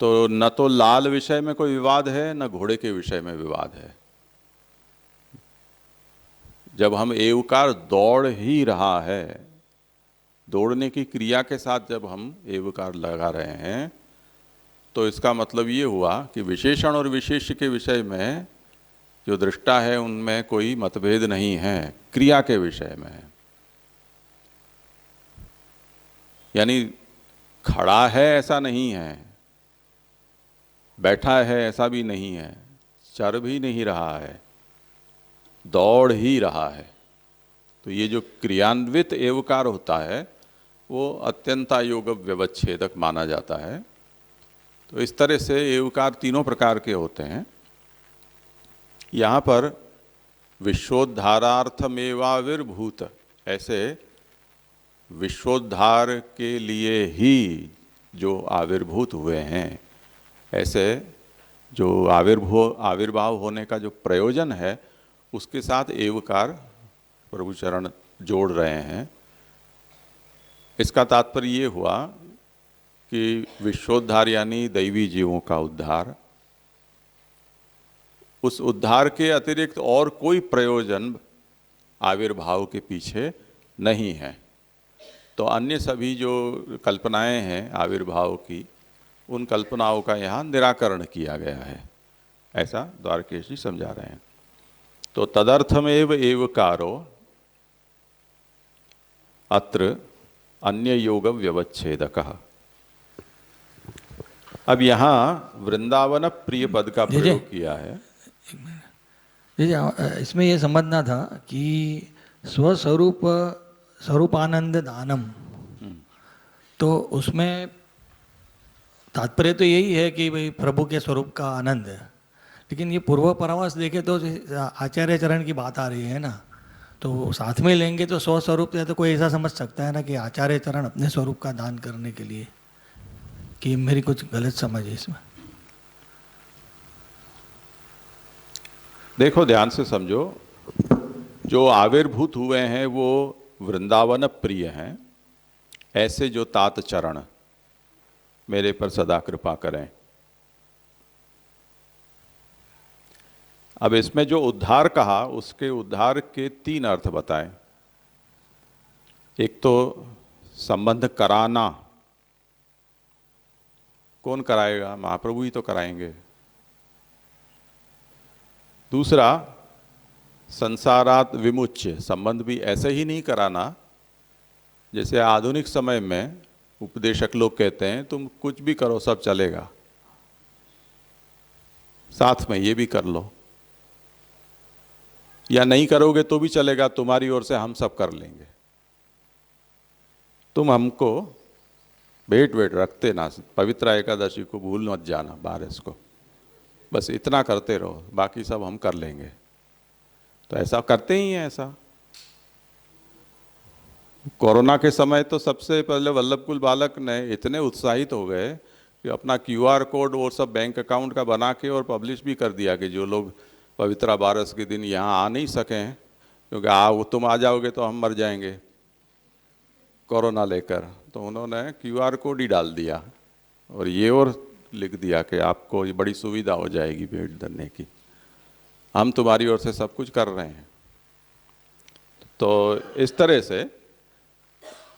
तो न तो लाल विषय में कोई विवाद है, न घोड़े के विषय में विवाद है। जब हम एवकार दौड़ ही रहा है, दौड़ने की क्रिया के साथ जब हम एवकार लगा रहे हैं, तो इसका मतलब ये हुआ कि विशेषण और विशेष्य के विषय में जो दृष्टा है उनमें कोई मतभेद नहीं है, क्रिया के विषय में है। यानी खड़ा है ऐसा नहीं है, बैठा है ऐसा भी नहीं है, चर भी नहीं रहा है, दौड़ ही रहा है। तो ये जो क्रियान्वित एवकार होता है वो अत्यंतायोग व्यवच्छेदक माना जाता है। तो इस तरह से एवकार तीनों प्रकार के होते हैं। यहाँ पर विश्वोद्धारार्थमेवाविर्भूत, ऐसे विश्वोद्धार के लिए ही जो आविर्भूत हुए हैं, ऐसे जो आविर्भाव होने का जो प्रयोजन है उसके साथ एवकार प्रभु चरण जोड़ रहे हैं। इसका तात्पर्य ये हुआ कि विश्वोद्धार यानी दैवी जीवों का उद्धार, उस उद्धार के अतिरिक्त और कोई प्रयोजन आविर्भाव के पीछे नहीं है। तो अन्य सभी जो कल्पनाएं हैं आविर्भाव की, उन कल्पनाओं का यहाँ निराकरण किया गया है, ऐसा द्वारकेश जी समझा रहे हैं। तो तदर्थमेव एवकारो अत्र अन्य योग व्यवच्छेदकः। अब यहाँ वृंदावन प्रिय पद का प्रयोग किया है। इसमें ये समझना था कि स्वरूपानंद दानम, तो उसमें तात्पर्य तो यही है कि भाई प्रभु के स्वरूप का आनंद है, लेकिन ये पूर्व परामर्श देखे तो आचार्य चरण की बात आ रही है ना, तो साथ में लेंगे तो स्वस्वरूप है, तो कोई ऐसा समझ सकता है ना कि आचार्य चरण अपने स्वरूप का दान करने के लिए, कि मेरी कुछ गलत समझ है इसमें? देखो ध्यान से समझो, जो आविर्भूत हुए हैं वो वृंदावन प्रिय हैं, ऐसे जो तात चरण मेरे पर सदा कृपा करें। अब इसमें जो उद्धार कहा, उसके उद्धार के तीन अर्थ बताएं। एक तो संबंध कराना, कौन कराएगा? महाप्रभु ही तो कराएंगे। दूसरा संसारात विमुच्य, संबंध भी ऐसे ही नहीं कराना जैसे आधुनिक समय में उपदेशक लोग कहते हैं तुम कुछ भी करो सब चलेगा, साथ में ये भी कर लो, या नहीं करोगे तो भी चलेगा, तुम्हारी ओर से हम सब कर लेंगे, तुम हमको भेंट रखते ना, पवित्र एकादशी को भूल मत जाना, 12 को, बस इतना करते रहो, बाकी सब हम कर लेंगे। तो ऐसा करते ही हैं। ऐसा कोरोना के समय तो सबसे पहले वल्लभ कुल बालक ने इतने उत्साहित हो गए कि अपना QR कोड और सब बैंक अकाउंट का बना के और पब्लिश भी कर दिया कि जो लोग पवित्रा 12 के दिन यहाँ आ नहीं सकें, क्योंकि तुम आ जाओगे तो हम मर जाएंगे कोरोना लेकर, तो उन्होंने QR कोड ही डाल दिया और ये और लिख दिया कि आपको ये बड़ी सुविधा हो जाएगी भेंट धरने की, हम तुम्हारी ओर से सब कुछ कर रहे हैं। तो इस तरह से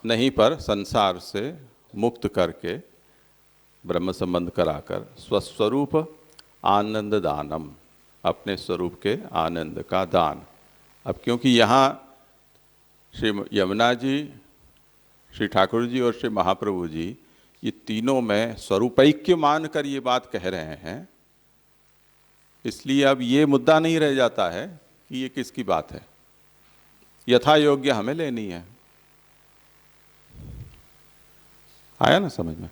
नहीं, पर संसार से मुक्त करके ब्रह्म संबंध कराकर स्वस्वरूप आनंद दानम, अपने स्वरूप के आनंद का दान। अब क्योंकि यहाँ श्री यमुना जी, श्री ठाकुर जी और श्री महाप्रभु जी ये तीनों में स्वरूपैक्य मानकर ये बात कह रहे हैं, इसलिए अब ये मुद्दा नहीं रह जाता है कि ये किसकी बात है, यथा योग्य हमें लेनी है। आया ना समझ में?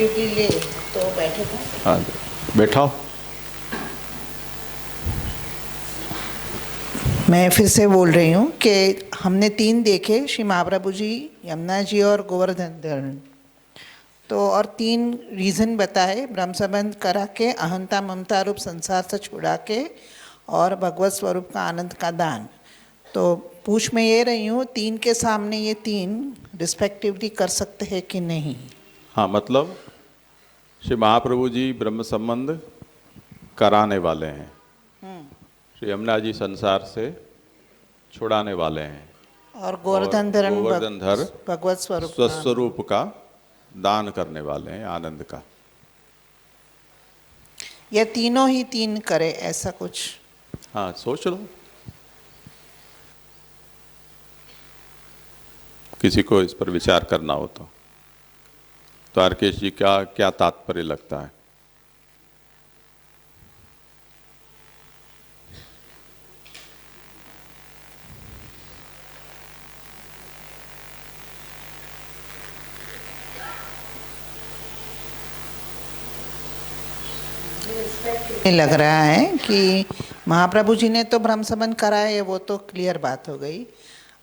ले तो बैठे थे। हाँ बैठाओ। मैं फिर से बोल रही हूँ कि हमने 3 देखे, श्री महाप्रभु जी, यमुना जी और गोवर्धन धरण, तो और 3 रीज़न बताए, ब्रह्म संबंध करा के, अहंता ममता रूप संसार से छुड़ा के, और भगवत स्वरूप का आनंद का दान। तो पूछ मैं ये रही हूँ 3 के सामने ये 3 रिस्पेक्टिवली कर सकते हैं कि नहीं? हाँ, मतलब श्री महाप्रभु जी ब्रह्म संबंध कराने वाले हैं, श्री यमुना जी संसार से छुड़ाने वाले हैं, और गोवर्धनधर भगवत स्वरूप स्वस्वरूप का दान करने वाले हैं, आनंद का। या तीनों ही 3 करे, ऐसा कुछ? हाँ सोच लो। किसी को इस पर विचार करना हो तो द्वारकेश जी क्या क्या तात्पर्य लगता है? लग रहा है कि महाप्रभु जी ने तो ब्रह्म संबंध कराया है, वो तो क्लियर बात हो गई।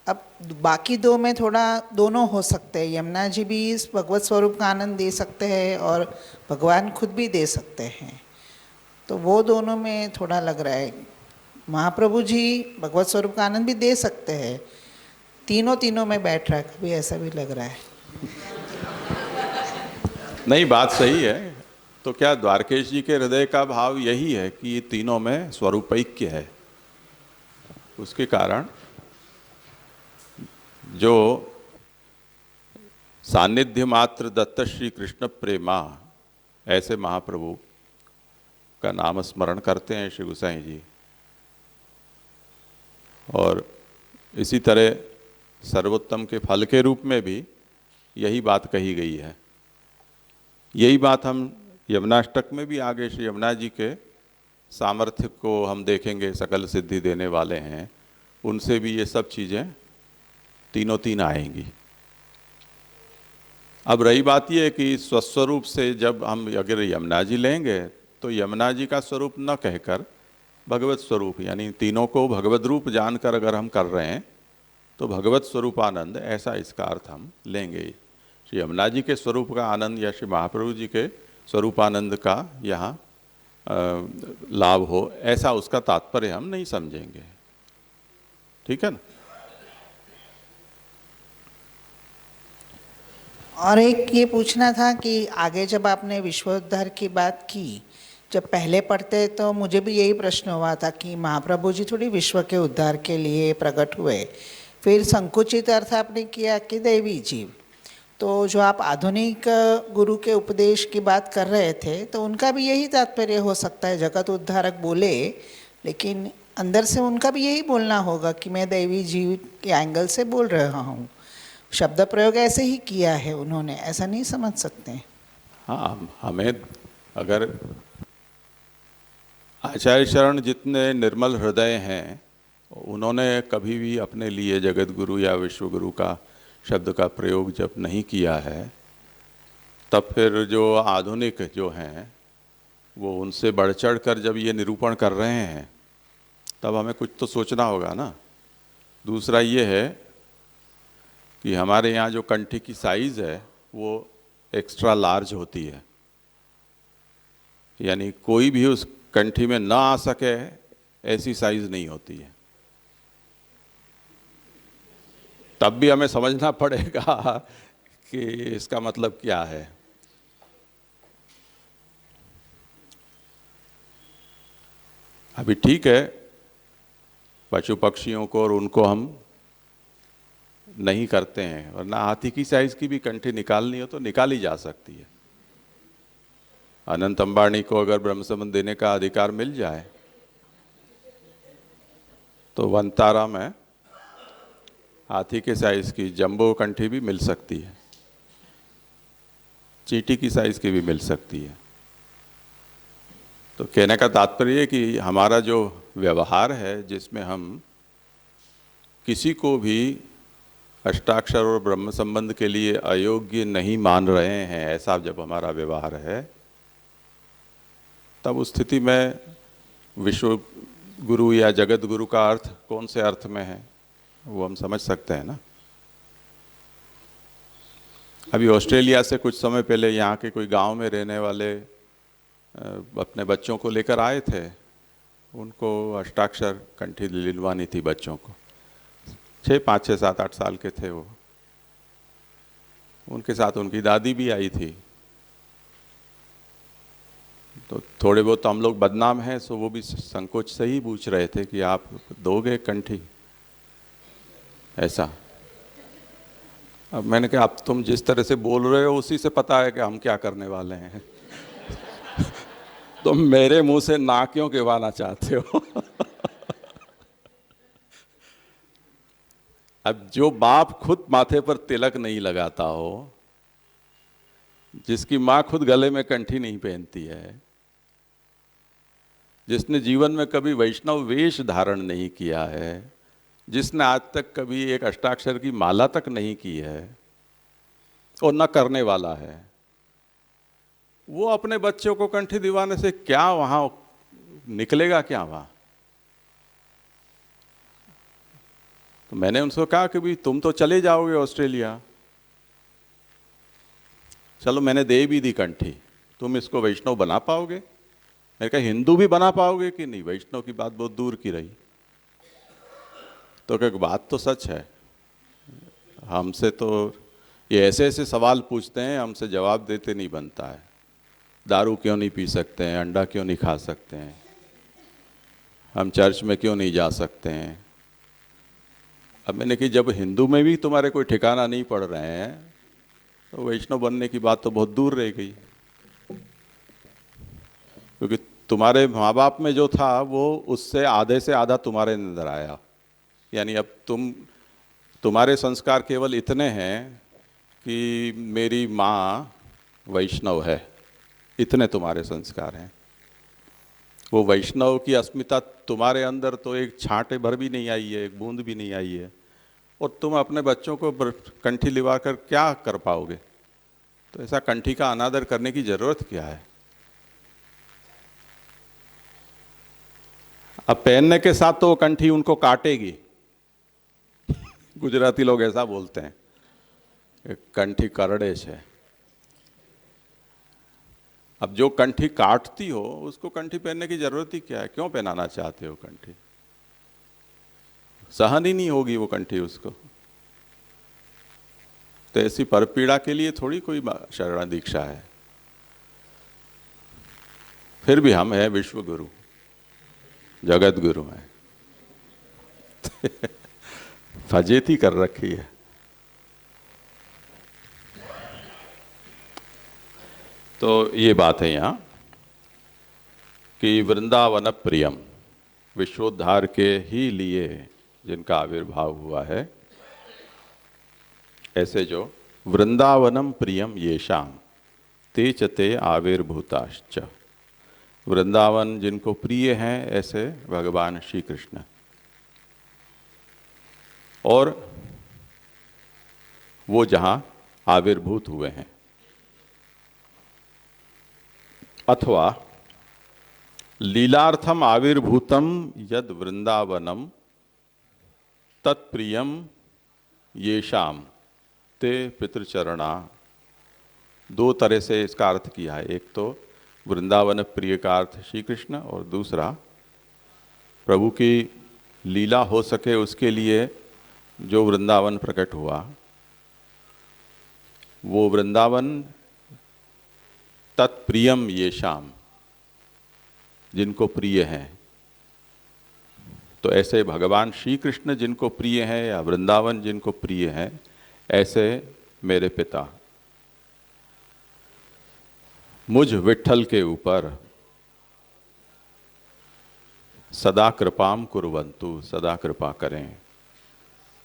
अब बाकी दो में थोड़ा दोनों हो सकते हैं, यमुना जी भी इस भगवत स्वरूप का आनंद दे सकते हैं और भगवान खुद भी दे सकते हैं, तो वो दोनों में थोड़ा लग रहा है। महाप्रभु जी भगवत स्वरूप का आनंद भी दे सकते हैं, तीनों में बैठ रहा है, कभी ऐसा भी लग रहा है। नहीं, बात सही है। तो क्या द्वारकेश जी के हृदय का भाव यही है कि ये तीनों में स्वरूपैक्य है? उसके कारण जो सानिध्य मात्र दत्त श्री कृष्ण प्रेमा, ऐसे महाप्रभु का नाम स्मरण करते हैं श्री गोसाई जी। और इसी तरह सर्वोत्तम के फल के रूप में भी यही बात कही गई है। यही बात हम यमुनाष्टक में भी आगे श्री यमुना जी के सामर्थ्य को हम देखेंगे, सकल सिद्धि देने वाले हैं, उनसे भी ये सब चीज़ें तीन आएंगी। अब रही बात ये कि स्वस्वरूप से जब हम अगर यमुना जी लेंगे तो यमुना जी का स्वरूप न कहकर भगवत स्वरूप, यानी तीनों को भगवत रूप जानकर अगर हम कर रहे हैं तो भगवत स्वरूपानंद, ऐसा इसका अर्थ हम लेंगे। श्री यमुना जी के स्वरूप का आनंद या श्री महाप्रभु जी के स्वरूपानंद का यहाँ लाभ हो, ऐसा उसका तात्पर्य हम नहीं समझेंगे। ठीक है ना? और एक ये पूछना था कि आगे जब आपने विश्वोद्धार की बात की, जब पहले पढ़ते तो मुझे भी यही प्रश्न हुआ था कि महाप्रभु जी थोड़ी विश्व के उद्धार के लिए प्रकट हुए, फिर संकुचित अर्थ आपने किया कि दैवी जीव। तो जो आप आधुनिक गुरु के उपदेश की बात कर रहे थे तो उनका भी यही तात्पर्य हो सकता है, जगत उद्धारक बोले, लेकिन अंदर से उनका भी यही बोलना होगा कि मैं दैवी जीव के एंगल से बोल रहा हूँ। शब्द प्रयोग ऐसे ही किया है उन्होंने, ऐसा नहीं समझ सकते? हाँ, हमें अगर आचार्य शरण जितने निर्मल हृदय हैं, उन्होंने कभी भी अपने लिए जगत गुरु या विश्व गुरु का शब्द का प्रयोग जब नहीं किया है, तब फिर जो आधुनिक जो हैं वो उनसे बढ़ चढ़ कर जब ये निरूपण कर रहे हैं, तब हमें कुछ तो सोचना होगा ना। दूसरा ये है कि हमारे यहाँ जो कंठी की साइज़ है वो एक्स्ट्रा लार्ज होती है, यानी कोई भी उस कंठी में ना आ सके ऐसी साइज़ नहीं होती है। तब भी हमें समझना पड़ेगा कि इसका मतलब क्या है। अभी ठीक है, पशु पक्षियों को और उनको हम नहीं करते हैं, वरना हाथी की साइज की भी कंठी निकालनी हो तो निकाली जा सकती है। अनंत अंबानी को अगर ब्रह्म संबंध देने का अधिकार मिल जाए तो वनतारा में हाथी के साइज की जंबो कंठी भी मिल सकती है, चींटी की साइज की भी मिल सकती है। तो कहने का तात्पर्य है कि हमारा जो व्यवहार है, जिसमें हम किसी को भी अष्टाक्षर और ब्रह्म संबंध के लिए अयोग्य नहीं मान रहे हैं, ऐसा जब हमारा व्यवहार है, तब उस स्थिति में विश्व गुरु या जगत गुरु का अर्थ कौन से अर्थ में है वो हम समझ सकते हैं ना। अभी ऑस्ट्रेलिया से कुछ समय पहले यहाँ के कोई गांव में रहने वाले अपने बच्चों को लेकर आए थे, उनको अष्टाक्षर कंठी दिलवानी थी बच्चों को। 5, 6, 7, 8 साल के थे वो। उनके साथ उनकी दादी भी आई थी। तो थोड़े बहुत हम लोग बदनाम हैं, सो वो भी संकोच से ही पूछ रहे थे कि आप दोगे कंठी, ऐसा। अब मैंने कहा अब तुम जिस तरह से बोल रहे हो उसी से पता है कि हम क्या करने वाले हैं। तुम मेरे मुंह से ना क्यों कहवाना चाहते हो? अब जो बाप खुद माथे पर तिलक नहीं लगाता हो, जिसकी माँ खुद गले में कंठी नहीं पहनती है, जिसने जीवन में कभी वैष्णव वेश धारण नहीं किया है, जिसने आज तक कभी एक अष्टाक्षर की माला तक नहीं की है और न करने वाला है, वो अपने बच्चों को कंठी दिवाने से क्या वहां निकलेगा, क्या वहां? तो मैंने उनसे कहा कि भाई तुम तो चले जाओगे ऑस्ट्रेलिया, चलो मैंने दे भी दी कंठी, तुम इसको वैष्णव बना पाओगे? मैंने कहा हिंदू भी बना पाओगे कि नहीं? वैष्णव की बात बहुत दूर की रही। तो क्या बात तो सच है, हमसे तो ये ऐसे ऐसे सवाल पूछते हैं, हमसे जवाब देते नहीं बनता है। दारू क्यों नहीं पी सकते हैं, अंडा क्यों नहीं खा सकते हैं, हम चर्च में क्यों नहीं जा सकते हैं? अब मैंने कि जब हिंदू में भी तुम्हारे कोई ठिकाना नहीं पड़ रहे हैं तो वैष्णव बनने की बात तो बहुत दूर रह गई, क्योंकि तुम्हारे माँ बाप में जो था वो उससे आधे से आधा तुम्हारे अंदर आया। यानी अब तुम्हारे संस्कार केवल इतने हैं कि मेरी माँ वैष्णव है, इतने तुम्हारे संस्कार हैं। वो वैष्णव की अस्मिता तुम्हारे अंदर तो एक छांटे भर भी नहीं आई है, एक बूंद भी नहीं आई है, और तुम अपने बच्चों को कंठी लिवा कर क्या कर पाओगे? तो ऐसा कंठी का अनादर करने की जरूरत क्या है? अब पहनने के साथ तो वो कंठी उनको काटेगी। गुजराती लोग ऐसा बोलते हैं, कंठी करड़े है। अब जो कंठी काटती हो उसको कंठी पहनने की जरूरत ही क्या है? क्यों पहनाना चाहते हो कंठी? सहन ही नहीं होगी वो कंठी उसको। तो ऐसी परपीड़ा के लिए थोड़ी कोई शरण दीक्षा है। फिर भी हम हैं विश्व गुरु, जगत गुरु हैं। फजेती कर रखी है। तो ये बात है यहाँ कि वृंदावन प्रियम, विश्वोद्धार के ही लिए जिनका आविर्भाव हुआ है, ऐसे जो वृंदावनम प्रियम येषाम ते चते आविर्भूताश्च, वृंदावन जिनको प्रिय हैं ऐसे भगवान श्री कृष्ण, और वो जहाँ आविर्भूत हुए हैं, अथवा लीलार्थम आविर्भूतम यद वृंदावनम तत्प्रियम येषाम ते पितृचरणा। दो तरह से इसका अर्थ किया है, एक तो वृंदावन प्रिय का अर्थ श्री कृष्ण, और दूसरा प्रभु की लीला हो सके उसके लिए जो वृंदावन प्रकट हुआ, वो वृंदावन तत्प्रियम येषाम, जिनको प्रिय हैं। तो ऐसे भगवान श्री कृष्ण जिनको प्रिय हैं या वृंदावन जिनको प्रिय हैं, ऐसे मेरे पिता मुझ विट्ठल के ऊपर सदा कृपाम कुर्वन्तु, सदा कृपा करें।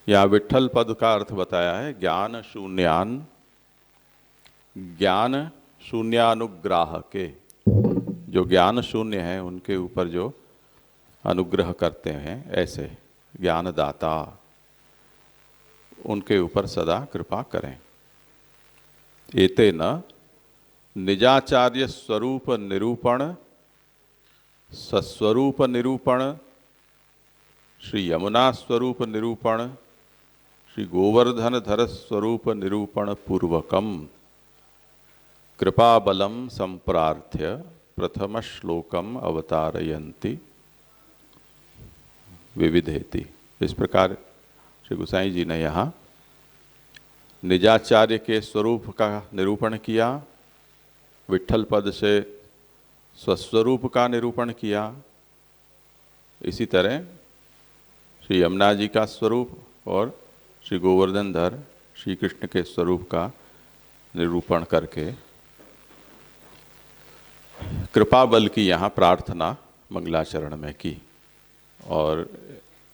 यहाँ विट्ठल पद का अर्थ बताया है ज्ञान शून्यान, ज्ञान शून्यानुग्राह के, जो ज्ञान शून्य है उनके ऊपर जो अनुग्रह करते हैं, ऐसे ज्ञानदाता, उनके ऊपर सदा कृपा करें। एतेन निजाचार्य स्वरूप निरूपण, सस्वरूप निरूपण, श्री यमुना स्वरूप निरूपण, श्री गोवर्धन धर स्वरूप निरूपण पूर्वकम कृपाबलम संप्रार्थ्य प्रथम श्लोकम अवतारयन्ति विविधेति। इस प्रकार श्री गोसाई जी ने यहाँ निजाचार्य के स्वरूप का निरूपण किया, विट्ठल पद से स्वस्वरूप का निरूपण किया, इसी तरह श्री यमुना जी का स्वरूप और श्री गोवर्धन धर श्री कृष्ण के स्वरूप का निरूपण करके कृपा बल की यहाँ प्रार्थना मंगलाचरण में की। और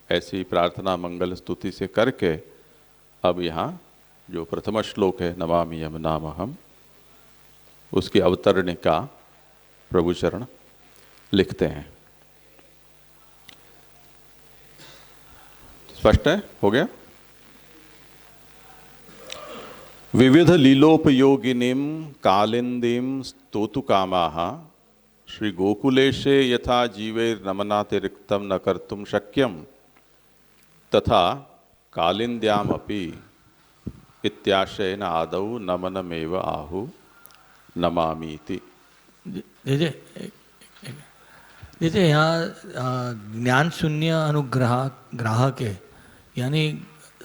ऐसी प्रार्थना मंगल स्तुति से करके अब यहाँ जो प्रथम श्लोक है नमामि यमुनामहम, उसकी अवतरणिका प्रभुचरण लिखते हैं। स्पष्ट है? हो गया? विविध लीलोपयोगिनीम कालिंदीम स्तोतु कामाः श्री गोकुलेशे यथा जीवैर्नमनातिरिक्तं न कर्तुं शक्यं तथा कालिंद्यामपि इत्याशयेन आदौ नमनमेव आहु नमामीति। जैसे यहाँ ज्ञान शून्य अनुग्रह ग्राहक है, यानी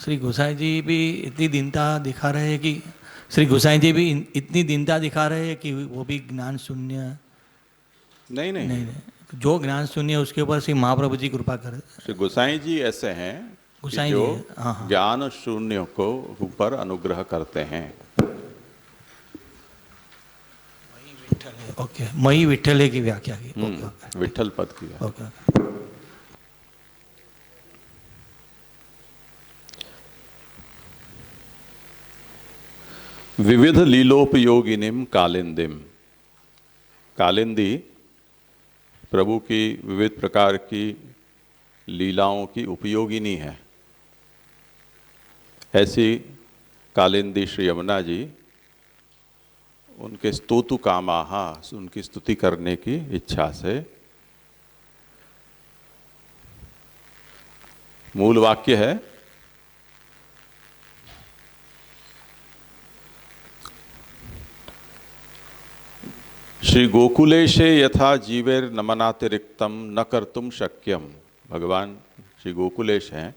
श्री गोसाई जी भी इतनी दीनता दिखा रहे हैं कि इतनी दीनता दिखा रहे हैं कि वो भी ज्ञान शून्य नहीं नहीं, नहीं, जो ज्ञान शून्य उसके ऊपर श्री महाप्रभु जी कृपा करे। श्री गोसाई जी ऐसे हैं कि गोसाई जो जी, हाँ। ज्ञान शून्य को ऊपर अनुग्रह करते हैं। ओके, मई विठ्ठल की व्याख्या की। ओके, विठ्ठल पद की। ओके। विविध लीलोपयोगिनीम कालिंदीम, कालिंदी प्रभु की विविध प्रकार की लीलाओं की उपयोगिनी है। ऐसी कालिंदी श्री यमुना जी उनके स्तोतु कामाः, उनकी स्तुति करने की इच्छा से। मूल वाक्य है श्री गोकुलेशे यथा जीवेर नमनातिरिक्तम न कर्तुम शक्यम। भगवान श्री गोकुलेश हैं,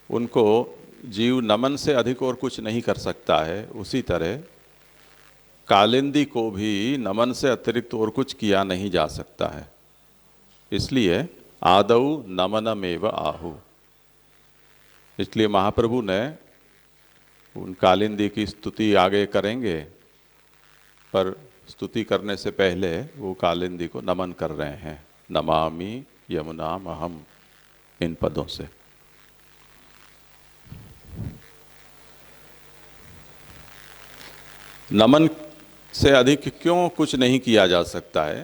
उनको जीव नमन से अधिक और कुछ नहीं कर सकता है। उसी तरह कालिंदी को भी नमन से अतिरिक्त और कुछ किया नहीं जा सकता है। इसलिए आदौ नमनमेव आहु, इसलिए महाप्रभु ने उन कालिंदी की स्तुति आगे करेंगे, पर स्तुति करने से पहले वो कालिंदी को नमन कर रहे हैं। नमामि यमुनामहम, इन पदों से। नमन से अधिक क्यों कुछ नहीं किया जा सकता है?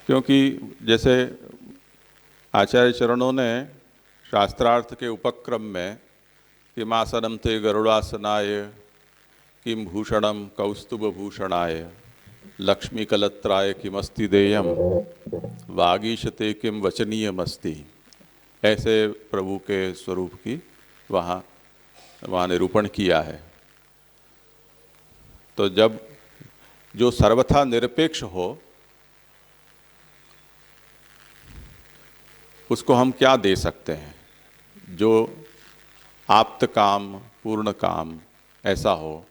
क्योंकि जैसे आचार्य चरणों ने शास्त्रार्थ के उपक्रम में किमासनम ते गरुड़ासनाय किम भूषणम कौस्तुभ भूषणाय लक्ष्मीकलत्राय किमस्ति देयम वागीशते किम वचनीयमस्ति, ऐसे प्रभु के स्वरूप की वहाँ निरूपण किया है। तो जब जो सर्वथा निरपेक्ष हो उसको हम क्या दे सकते हैं? जो आप्त काम, पूर्ण काम ऐसा हो,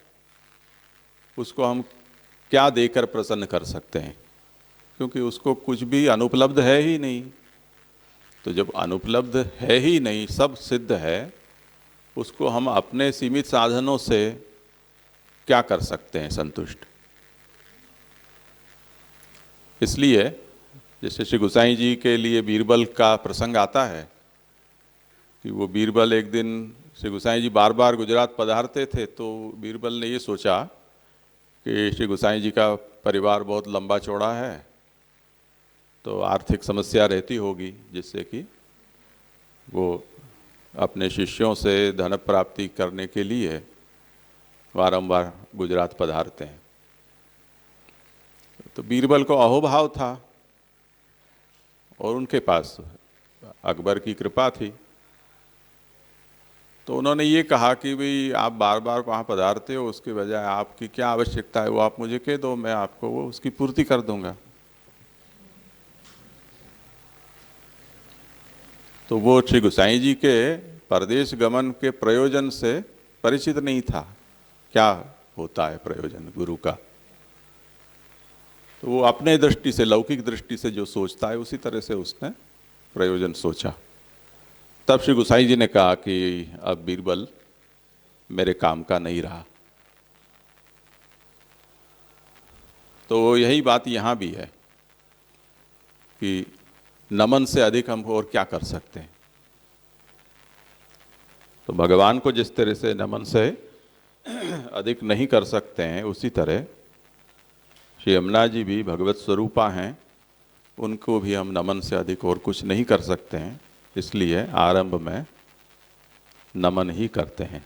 उसको हम क्या देकर प्रसन्न कर सकते हैं? क्योंकि उसको कुछ भी अनुपलब्ध है ही नहीं। तो जब अनुपलब्ध है ही नहीं, सब सिद्ध है, उसको हम अपने सीमित साधनों से क्या कर सकते हैं संतुष्ट? इसलिए जैसे श्री गोसाई जी के लिए बीरबल का प्रसंग आता है कि वो बीरबल एक दिन, श्री गोसाई जी बार बार गुजरात पधारते थे, तो बीरबल ने ये सोचा कि श्री गोसाई जी का परिवार बहुत लंबा चौड़ा है, तो आर्थिक समस्या रहती होगी, जिससे कि वो अपने शिष्यों से धन प्राप्ति करने के लिए बारंबार गुजरात पधारते हैं। तो बीरबल को अहोभाव था और उनके पास अकबर की कृपा थी। तो उन्होंने ये कहा कि भाई आप बार बार वहाँ पधारते हो, उसके बजाय आपकी क्या आवश्यकता है वो आप मुझे कह दो, मैं आपको वो उसकी पूर्ति कर दूंगा। तो वो श्री गोसाई जी के परदेश गमन के प्रयोजन से परिचित नहीं था, क्या होता है प्रयोजन गुरु का। तो वो अपने दृष्टि से, लौकिक दृष्टि से जो सोचता है उसी तरह से उसने प्रयोजन सोचा। तब श्री गोसाई जी ने कहा कि अब बीरबल मेरे काम का नहीं रहा। तो यही बात यहाँ भी है कि नमन से अधिक हम और क्या कर सकते हैं। तो भगवान को जिस तरह से नमन से अधिक नहीं कर सकते हैं, उसी तरह श्री यमुना जी भी भगवत स्वरूपा हैं, उनको भी हम नमन से अधिक और कुछ नहीं कर सकते हैं, इसलिए आरंभ में नमन ही करते हैं।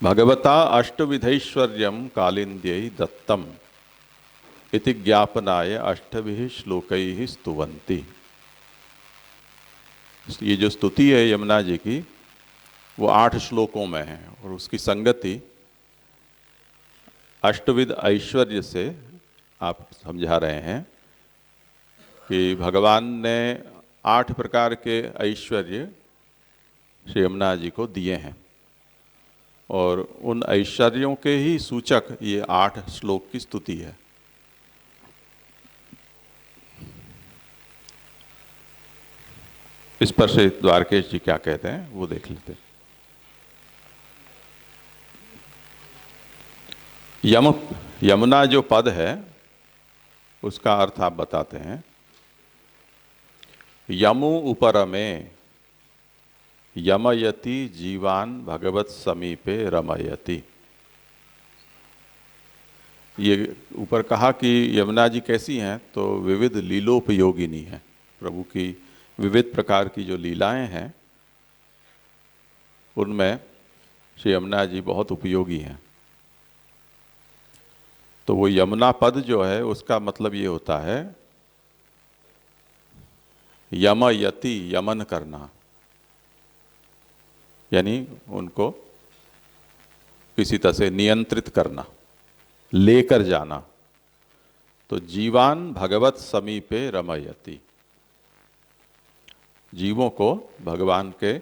भगवता अष्टविधैश्वर्यं कालिंद्यै दत्तम इति ज्ञापनाय अष्टभिः श्लोकैः स्तुवन्ति। ये जो स्तुति है यमुना जी की, वो 8 श्लोकों में है और उसकी संगति अष्टविध ऐश्वर्य से आप समझा रहे हैं कि भगवान ने 8 प्रकार के ऐश्वर्य श्री यमुना जी को दिए हैं और उन ऐश्वर्यों के ही सूचक ये 8 श्लोक की स्तुति है। इस पर से द्वारकेश जी क्या कहते हैं वो देख लेते हैं। यमुना जो पद है उसका अर्थ आप बताते हैं। यमु उपरमे यमयति जीवान भगवत समीपे रमयति। ये ऊपर कहा कि यमुना जी कैसी हैं, तो विविध लीलोपयोगिनी हैं। प्रभु की विविध प्रकार की जो लीलाएं हैं उनमें श्री यमुना जी बहुत उपयोगी हैं। तो वो यमुना पद जो है उसका मतलब ये होता है यमयति, यमन करना, यानी उनको किसी तरह से नियंत्रित करना, लेकर जाना। तो जीवान भगवत समीपे रमयति, जीवों को भगवान के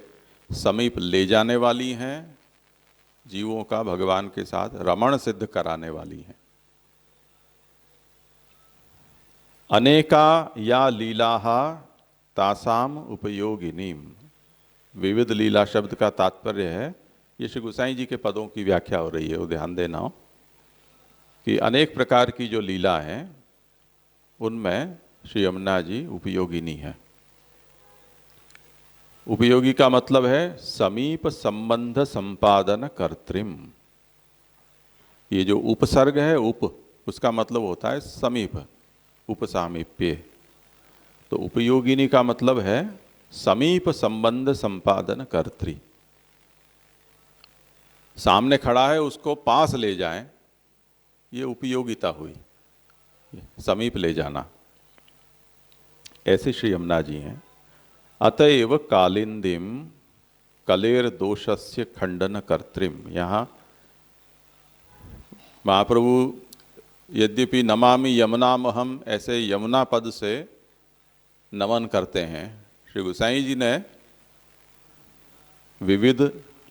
समीप ले जाने वाली हैं, जीवों का भगवान के साथ रमण सिद्ध कराने वाली हैं। अनेका या लीलाः तासाम उपयोगिनीम। विविध लीला शब्द का तात्पर्य है, ये श्री गोसाई जी के पदों की व्याख्या हो रही है, वो ध्यान देना हो कि अनेक प्रकार की जो लीला हैं उनमें श्री यमुना जी उपयोगिनी है। उपयोगी का मतलब है समीप संबंध संपादन कर्त्रिम। ये जो उपसर्ग है, उसका मतलब होता है समीप, उपसामीप्य। तो उपयोगिनी का मतलब है समीप संबंध संपादन कर्त्री। सामने खड़ा है उसको पास ले जाएं, ये उपयोगिता हुई, समीप ले जाना। ऐसे श्री यमुना जी हैं। अतएव कालिंदीम कलेर दोषस्य खंडन कर्त्रिम। यहाँ महाप्रभु यद्यपि नमामि यमुनामहम ऐसे यमुना पद से नमन करते हैं, श्री गोसाई जी ने विविध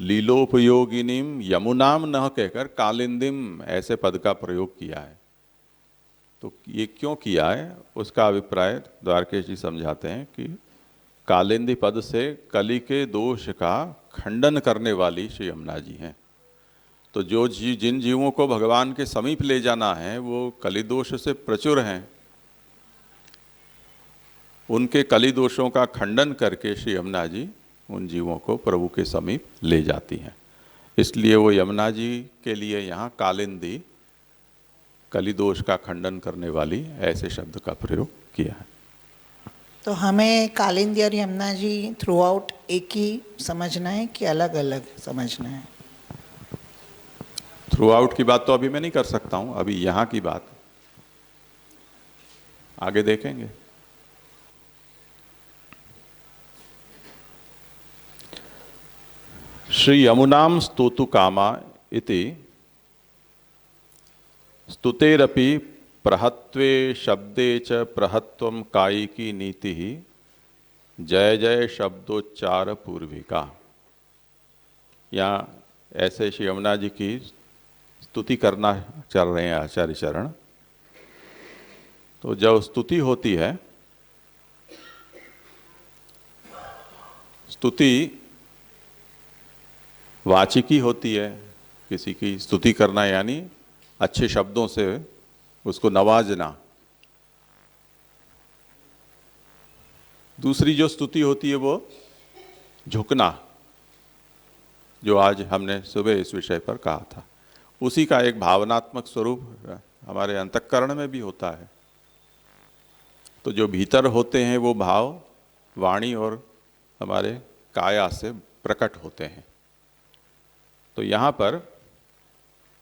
लीलोपयोगिनीम यमुनाम न कहकर कालिंदीम ऐसे पद का प्रयोग किया है। तो ये क्यों किया है उसका अभिप्राय द्वारकेश जी समझाते हैं कि कालिंदी पद से कली के दोष का खंडन करने वाली श्री यमुना जी हैं। तो जो जिन जीवों को भगवान के समीप ले जाना है वो कली दोष से प्रचुर हैं, उनके कली दोषों का खंडन करके श्री यमुना जी उन जीवों को प्रभु के समीप ले जाती हैं। इसलिए वो यमुना जी के लिए यहाँ कालिंदी, कली दोष का खंडन करने वाली, ऐसे शब्द का प्रयोग किया है। तो हमें कालिंदी और यमुना जी थ्रू आउट एक ही समझना है कि अलग अलग समझना है? थ्रू आउट की बात तो अभी मैं नहीं कर सकता हूं, अभी यहाँ की बात आगे देखेंगे। श्री यमुनाम स्तोतु कामा इति स्तुतेरपि प्रहत्वे शब्दे च प्रहत्वम कायिकी नीति ही जय जय शब्दोच्चार पूर्विका। यहाँ ऐसे श्री यमुना जी की स्तुति करना चल रहे हैं आचार्य चरण। तो जब स्तुति होती है, स्तुति वाचिकी होती है, किसी की स्तुति करना यानी अच्छे शब्दों से उसको नवाजना। दूसरी जो स्तुति होती है वो झुकना, जो आज हमने सुबह इस विषय पर कहा था, उसी का एक भावनात्मक स्वरूप हमारे अंतःकरण में भी होता है। तो जो भीतर होते हैं वो भाव वाणी और हमारे काया से प्रकट होते हैं। तो यहाँ पर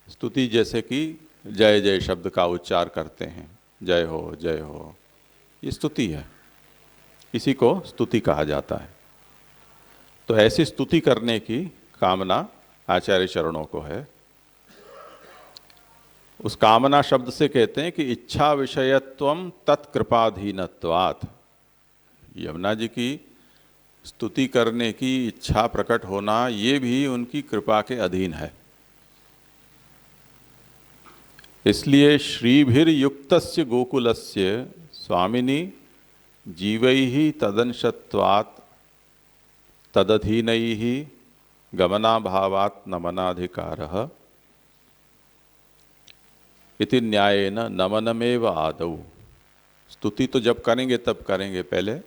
स्तुति जैसे कि जय जय शब्द का उच्चार करते हैं, जय हो, ये स्तुति है, इसी को स्तुति कहा जाता है। तो ऐसी स्तुति करने की कामना आचार्य चरणों को है। उस कामना शब्द से कहते हैं कि इच्छा विषयत्वम तत्कृपाधीनत्वात्। यमुना जी की स्तुति करने की इच्छा प्रकट होना, ये भी उनकी कृपा के अधीन है। इसलिए श्रीभिर्युक्तस्य गोकुलस्य स्वामिनी जीवैः तदंशत्वात् तदधीनैः गमनाभावात् नमनाधिकारः इति न्यायेन नमनमेव आदौ। स्तुति तो जब करेंगे तब करेंगे, पहले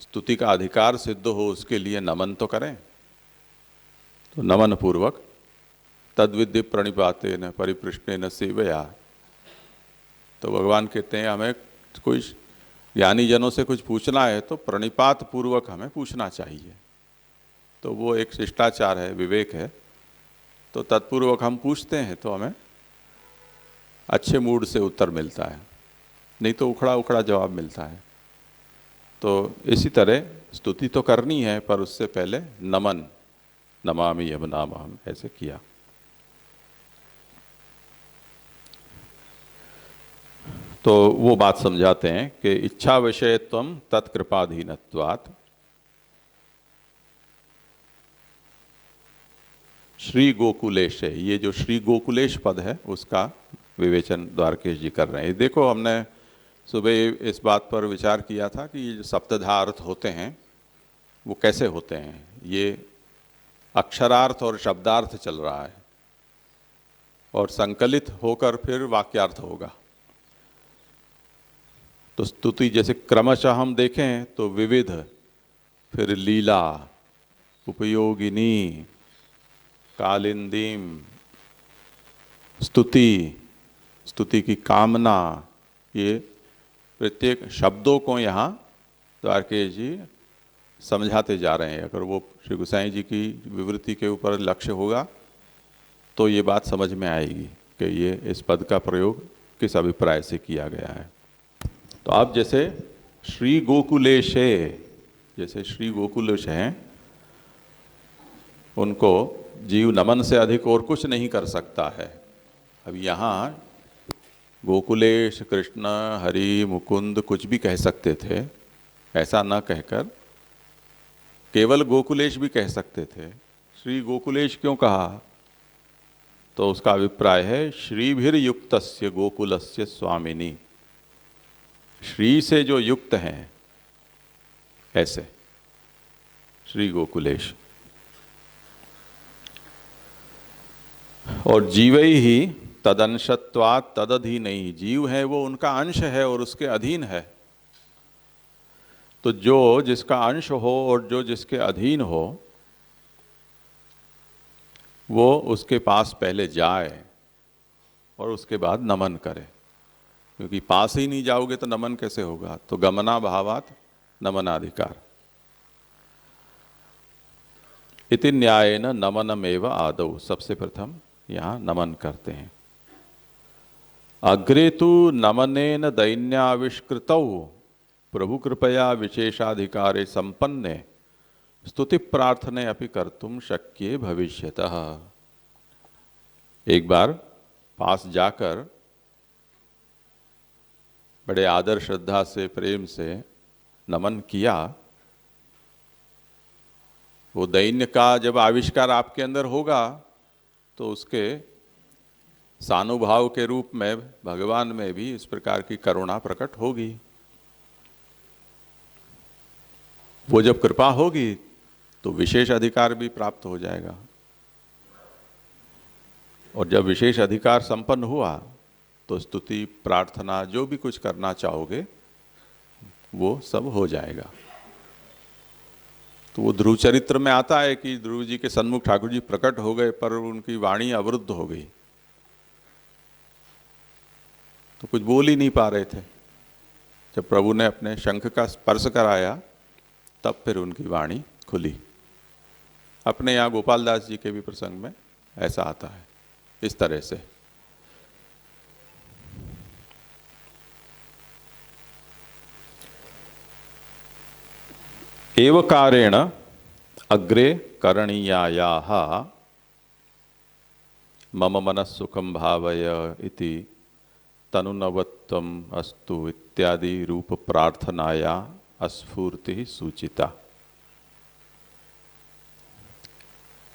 स्तुति का अधिकार सिद्ध हो उसके लिए नमन तो करें। तो नमन पूर्वक तद्विद्य प्रणिपातेन परिपृष्टेन सेवया। तो भगवान कहते हैं हमें कोई ज्ञानी जनों से कुछ पूछना है तो प्रणिपात पूर्वक हमें पूछना चाहिए। तो वो एक शिष्टाचार है, विवेक है। तो तत्पूर्वक हम पूछते हैं तो हमें अच्छे मूड से उत्तर मिलता है, नहीं तो उखड़ा उखड़ा जवाब मिलता है। तो इसी तरह स्तुति तो करनी है, पर उससे पहले नमन, नमामि यमुनाम ऐसे किया। तो वो बात समझाते हैं कि इच्छा विषयत्वम तत्कृपाधीनत्वात्। श्री गोकुलेश है, ये जो श्री गोकुलेश पद है उसका विवेचन द्वारकेश जी कर रहे हैं। देखो, हमने सुबह इस बात पर विचार किया था कि ये जो सप्तधा अर्थ होते हैं वो कैसे होते हैं। ये अक्षरार्थ और शब्दार्थ चल रहा है और संकलित होकर फिर वाक्यार्थ होगा। तो स्तुति जैसे क्रमशः हम देखें तो विविध, फिर लीला, उपयोगिनी, कालिंदीम, स्तुति, स्तुति की कामना, ये प्रत्येक शब्दों को यहाँ द्वारकेश जी समझाते जा रहे हैं। अगर वो श्री गोसाई जी की विवृत्ति के ऊपर लक्ष्य होगा तो ये बात समझ में आएगी कि ये इस पद का प्रयोग किस अभिप्राय से किया गया है। तो आप जैसे श्री गोकुलेशे, जैसे श्री गोकुलेश हैं, उनको जीव नमन से अधिक और कुछ नहीं कर सकता है। अब यहाँ गोकुलेश, कृष्ण, हरि, मुकुंद कुछ भी कह सकते थे, ऐसा न कहकर केवल गोकुलेश भी कह सकते थे। श्री गोकुलेश क्यों कहा? तो उसका अभिप्राय है श्रीभिर्युक्तस्य गोकुलस्य स्वामिनी। श्री से जो युक्त हैं ऐसे श्री गोकुलेश। और जीवै ही तदंशत्वात् तदधीनैः, जीव है वो उनका अंश है और उसके अधीन है। तो जो जिसका अंश हो और जो जिसके अधीन हो वो उसके पास पहले जाए और उसके बाद नमन करे, क्योंकि पास ही नहीं जाओगे तो नमन कैसे होगा। तो गमना भावात नमनाधिकार इति न्यायेन नमनमेव आदौ। सबसे प्रथम यहाँ नमन करते हैं। अग्रे तु नमनेन दैन्याविष्कृतौ प्रभु कृपया विशेषाधिकारे संपन्ने स्तुति प्रार्थने अपि कर्तुम शक्ये भविष्यतः। एक बार पास जाकर बड़े आदर, श्रद्धा से, प्रेम से नमन किया। वो दैन्य का जब आविष्कार आपके अंदर होगा तो उसके सानुभाव के रूप में भगवान में भी इस प्रकार की करुणा प्रकट होगी। वो जब कृपा होगी तो विशेष अधिकार भी प्राप्त हो जाएगा, और जब विशेष अधिकार संपन्न हुआ तो स्तुति, प्रार्थना, जो भी कुछ करना चाहोगे वो सब हो जाएगा। तो वो ध्रुव चरित्र में आता है कि ध्रुव जी के सन्मुख ठाकुर जी प्रकट हो गए पर उनकी वाणी अवरुद्ध हो गई, तो कुछ बोल ही नहीं पा रहे थे। जब प्रभु ने अपने शंख का स्पर्श कराया तब फिर उनकी वाणी खुली। अपने यहाँ गोपाल दास जी के भी प्रसंग में ऐसा आता है इस तरह से। एवकारेण अग्रे करणीयायाः मम मनः सुखं भावय इति तनुनवत्वम अस्तु इत्यादि रूप प्रार्थनाया अस्फूर्ति सूचिता।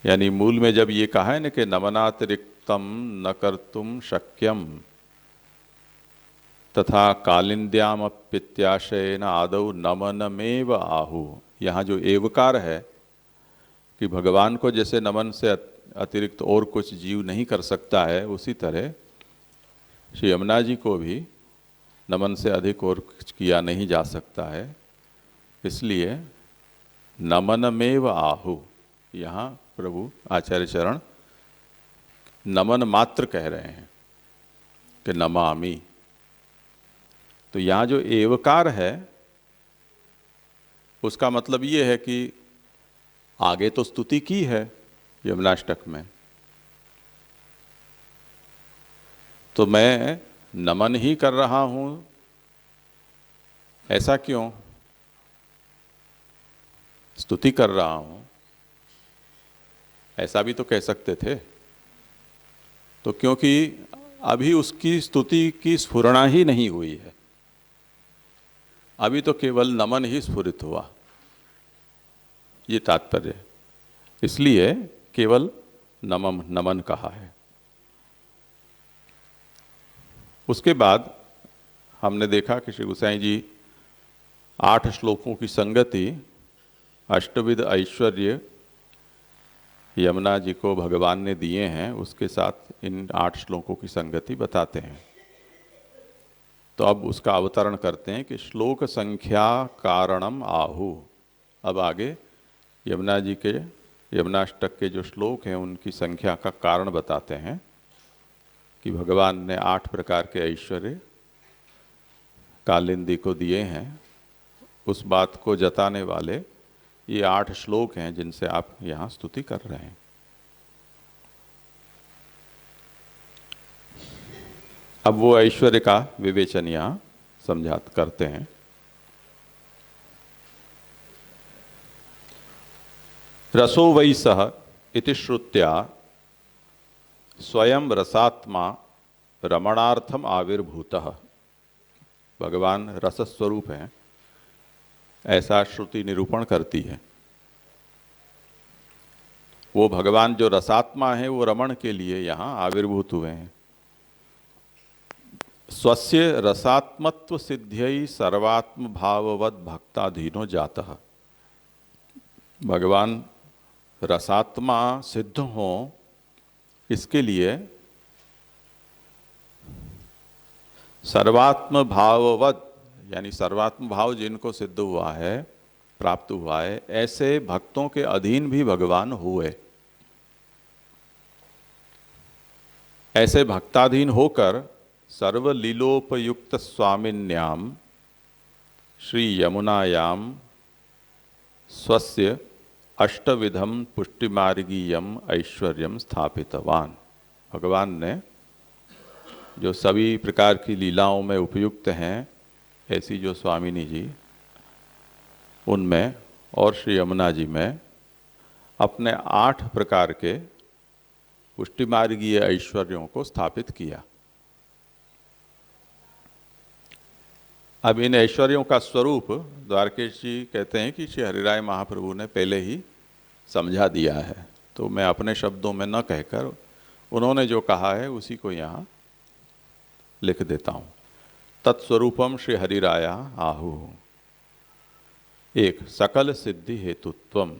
यानी मूल में जब ये कहा है ना कि नमनातिरिक्तम न कर्तुम शक्यम तथा कालिंद्यामप्यत्याशयेन आदौ नमनमेव आहु, यहाँ जो एवकार है कि भगवान को जैसे नमन से अतिरिक्त और कुछ जीव नहीं कर सकता है, उसी तरह श्री यमुना जी को भी नमन से अधिक और कुछ किया नहीं जा सकता है। इसलिए नमनमेव आहु, यहाँ प्रभु आचार्य चरण नमन मात्र कह रहे हैं कि नमामि। तो यहाँ जो एवकार है उसका मतलब ये है कि आगे तो स्तुति की है यमुनाष्टक में, तो मैं नमन ही कर रहा हूं, ऐसा क्यों? स्तुति कर रहा हूं, ऐसा भी तो कह सकते थे। तो क्योंकि अभी उसकी स्तुति की स्फुरणा ही नहीं हुई है, अभी तो केवल नमन ही स्फुरित हुआ, ये तात्पर्य। इसलिए केवल नमन कहा है। उसके बाद हमने देखा कि श्री गोसाई जी 8 श्लोकों की संगति अष्टविध ऐश्वर्य यमुना जी को भगवान ने दिए हैं, उसके साथ इन 8 श्लोकों की संगति बताते हैं। तो अब उसका अवतरण करते हैं कि श्लोक संख्या कारणम आहु। अब आगे यमुना जी के यमुनाष्टक के जो श्लोक हैं उनकी संख्या का कारण बताते हैं कि भगवान ने 8 प्रकार के ऐश्वर्य कालिंदी को दिए हैं। उस बात को जताने वाले ये 8 श्लोक हैं जिनसे आप यहाँ स्तुति कर रहे हैं। अब वो ऐश्वर्य का विवेचन यहाँ समझात करते हैं। रसो वै सह इति श्रुत्या स्वयं रसात्मा रमणार्थम आविर्भूतः। भगवान रस स्वरूप हैं ऐसा श्रुति निरूपण करती है। वो भगवान जो रसात्मा है वो रमण के लिए यहाँ आविर्भूत हुए हैं। स्वस्य रसात्मत्व सिद्ध्यै सर्वात्म भाववद भक्ताधीनो जातः। भगवान रसात्मा सिद्ध हो इसके लिए सर्वात्म भाववद, यानी सर्वात्म भाव जिनको सिद्ध हुआ है, प्राप्त हुआ है, ऐसे भक्तों के अधीन भी भगवान हुए। ऐसे भक्ताधीन होकर सर्वलीलोपयुक्त स्वामिन्याम श्री यमुनायाम स्वस्य अष्टविधम पुष्टिमार्गीयम ऐश्वर्यम स्थापितवान। भगवान ने जो सभी प्रकार की लीलाओं में उपयुक्त हैं ऐसी जो स्वामिनी जी, उनमें और श्री यमुना जी में अपने 8 प्रकार के पुष्टिमार्गीय ऐश्वर्यों को स्थापित किया। अब इन ऐश्वर्यों का स्वरूप द्वारकेश जी कहते हैं कि श्री हरिराय महाप्रभु ने पहले ही समझा दिया है, तो मैं अपने शब्दों में न कहकर उन्होंने जो कहा है उसी को यहाँ लिख देता हूँ। तत्स्वरूपम श्री हरिराया आहु। 1 सकल सिद्धि हेतुत्वम,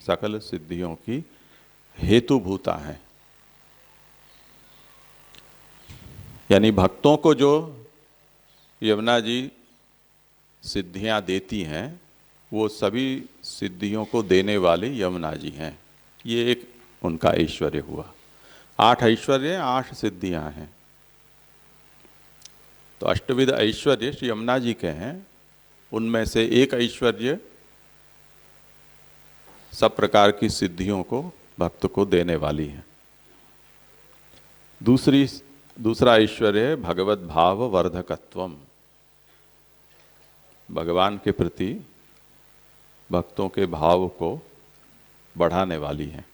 सकल सिद्धियों की हेतुभूता है। यानी भक्तों को जो यमुना जी सिद्धियां देती हैं वो सभी सिद्धियों को देने वाले यमुना जी हैं। ये एक उनका ऐश्वर्य हुआ। 8 ऐश्वर्य, 8 सिद्धियां हैं। तो अष्टविध ऐश्वर्य श्री यमुना जी के हैं। उनमें से एक ऐश्वर्य सब प्रकार की सिद्धियों को भक्त को देने वाली है। दूसरा ऐश्वर्य है भगवत भाव वर्धकत्वम। भगवान के प्रति भक्तों के भाव को बढ़ाने वाली है।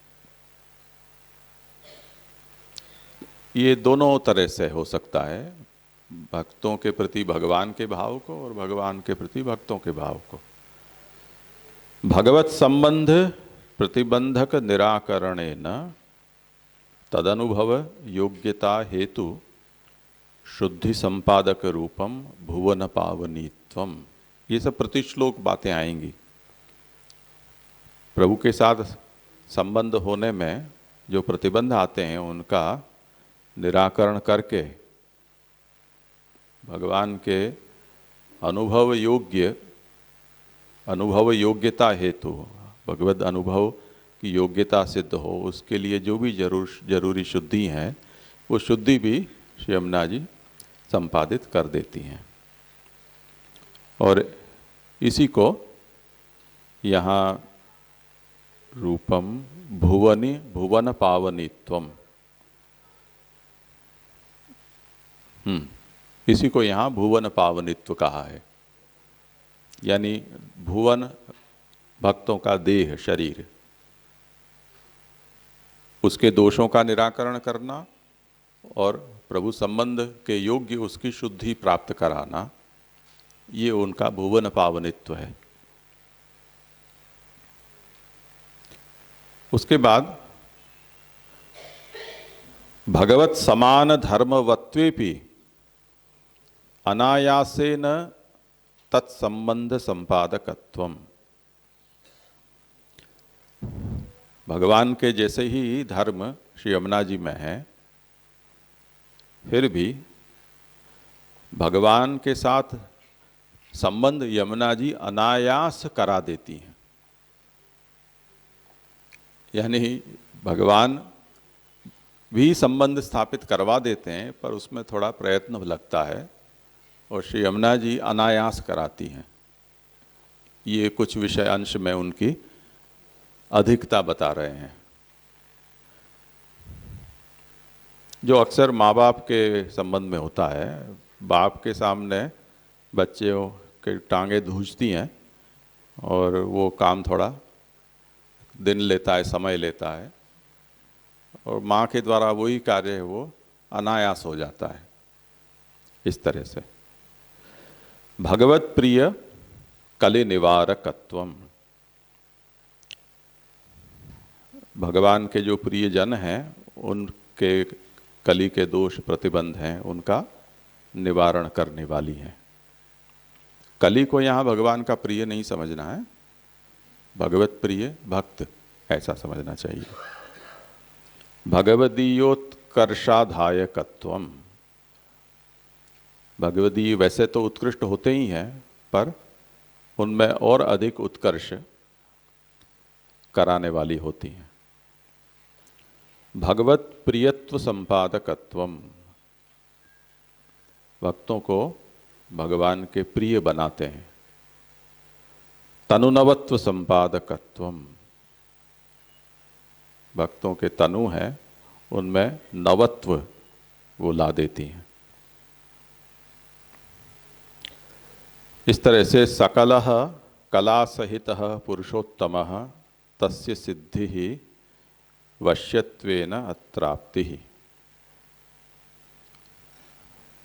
ये दोनों तरह से हो सकता है, भक्तों के प्रति भगवान के भाव को और भगवान के प्रति भक्तों के भाव को। भगवत संबंध प्रतिबंधक निराकरणेन तदनुभव योग्यता हेतु शुद्धि संपादक रूपम भुवन पावनीत्वम। ये सब प्रतिश्लोक बातें आएंगी। प्रभु के साथ संबंध होने में जो प्रतिबंध आते हैं उनका निराकरण करके भगवान के अनुभव योग्यता हेतु, भगवत अनुभव की योग्यता सिद्ध हो, उसके लिए जो भी जरूरी शुद्धि हैं वो शुद्धि भी श्री यमुना जी संपादित कर देती हैं। और इसी को यहाँ रूपम भुवन पावनीत्वम, इसी को यहाँ भुवन पावनित्व कहा है। यानी भुवन भक्तों का देह, शरीर, उसके दोषों का निराकरण करना और प्रभु संबंध के योग्य उसकी शुद्धि प्राप्त कराना, ये उनका भुवन पावनित्व है। उसके बाद भगवत समान धर्मवत्वेपि अनायासेन तत्संबंध संपादकत्वम। भगवान के जैसे ही धर्म श्री यमुना जी में है, फिर भी भगवान के साथ संबंध यमुना जी अनायास करा देती हैं। यानी भगवान भी संबंध स्थापित करवा देते हैं, पर उसमें थोड़ा प्रयत्न लगता है, और श्री यमुना जी अनायास कराती हैं। ये कुछ विषय अंश में उनकी अधिकता बता रहे हैं। जो अक्सर माँ बाप के संबंध में होता है, बाप के सामने बच्चों के टांगे धूजती हैं और वो काम थोड़ा दिन लेता है, समय लेता है, और माँ के द्वारा वही कार्य है वो अनायास हो जाता है। इस तरह से भगवत प्रिय कलि निवारकत्वम। भगवान के जो प्रिय जन हैं उनके कली के दोष प्रतिबंध हैं, उनका निवारण करने वाली है। कली को यहाँ भगवान का प्रिय नहीं समझना है, भगवत प्रिय भक्त ऐसा समझना चाहिए। भगवदीयोत्कर्षाधायकत्वम। भगवदीय वैसे तो उत्कृष्ट होते ही हैं, पर उनमें और अधिक उत्कर्ष कराने वाली होती हैं। भगवत प्रियत्व संपादकत्वम। भक्तों को भगवान के प्रिय बनाते हैं। तनुनवत्व संपादकत्वम। भक्तों के तनु हैं, उनमें नवत्व वो ला देती हैं। इस तरह से सकलः कला सहितः पुरुषोत्तमः तस्य सिद्धि ही वश्यत्वेन अत्राप्ति ही।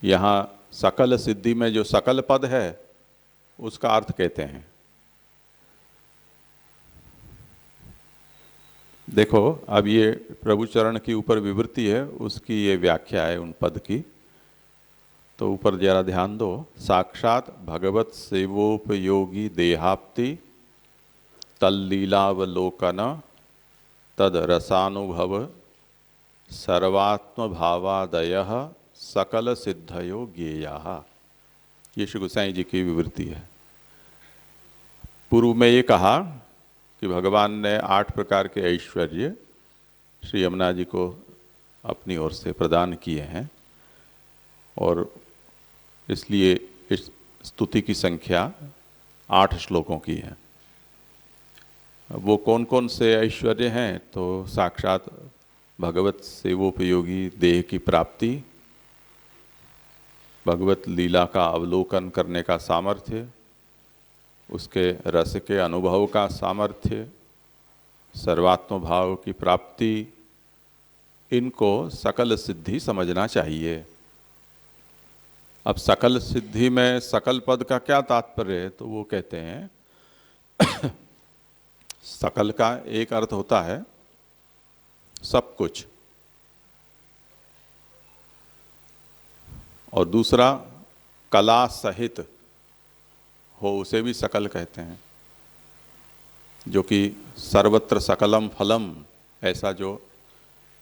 यहाँ सकल सिद्धि में जो सकल पद है उसका अर्थ कहते हैं। देखो, अब ये प्रभु चरण की ऊपर विवृत्ति है, उसकी ये व्याख्या है उन पद की। तो ऊपर जरा ध्यान दो। साक्षात भगवत सेवोपयोगी देहाप्ति तल्लीलावलोकन तद रसानुभव सर्वात्म भावादय सकल सिद्धयो ज्ञेया। ये श्री गोसाई जी की विवृत्ति है। पूर्व में ये कहा कि भगवान ने 8 प्रकार के ऐश्वर्य श्री यमुना जी को अपनी ओर से प्रदान किए हैं और इसलिए इस स्तुति की संख्या 8 श्लोकों की है। वो कौन कौन से ऐश्वर्य हैं? तो साक्षात भगवत सेवोपयोगी देह की प्राप्ति, भगवत लीला का अवलोकन करने का सामर्थ्य, उसके रस के अनुभव का सामर्थ्य, सर्वात्म भाव की प्राप्ति, इनको सकल सिद्धि समझना चाहिए। अब सकल सिद्धि में सकल पद का क्या तात्पर्य है? तो वो कहते हैं सकल का एक अर्थ होता है सब कुछ, और दूसरा कला सहित हो, उसे भी सकल कहते हैं, जो कि सर्वत्र सकलम फलम, ऐसा जो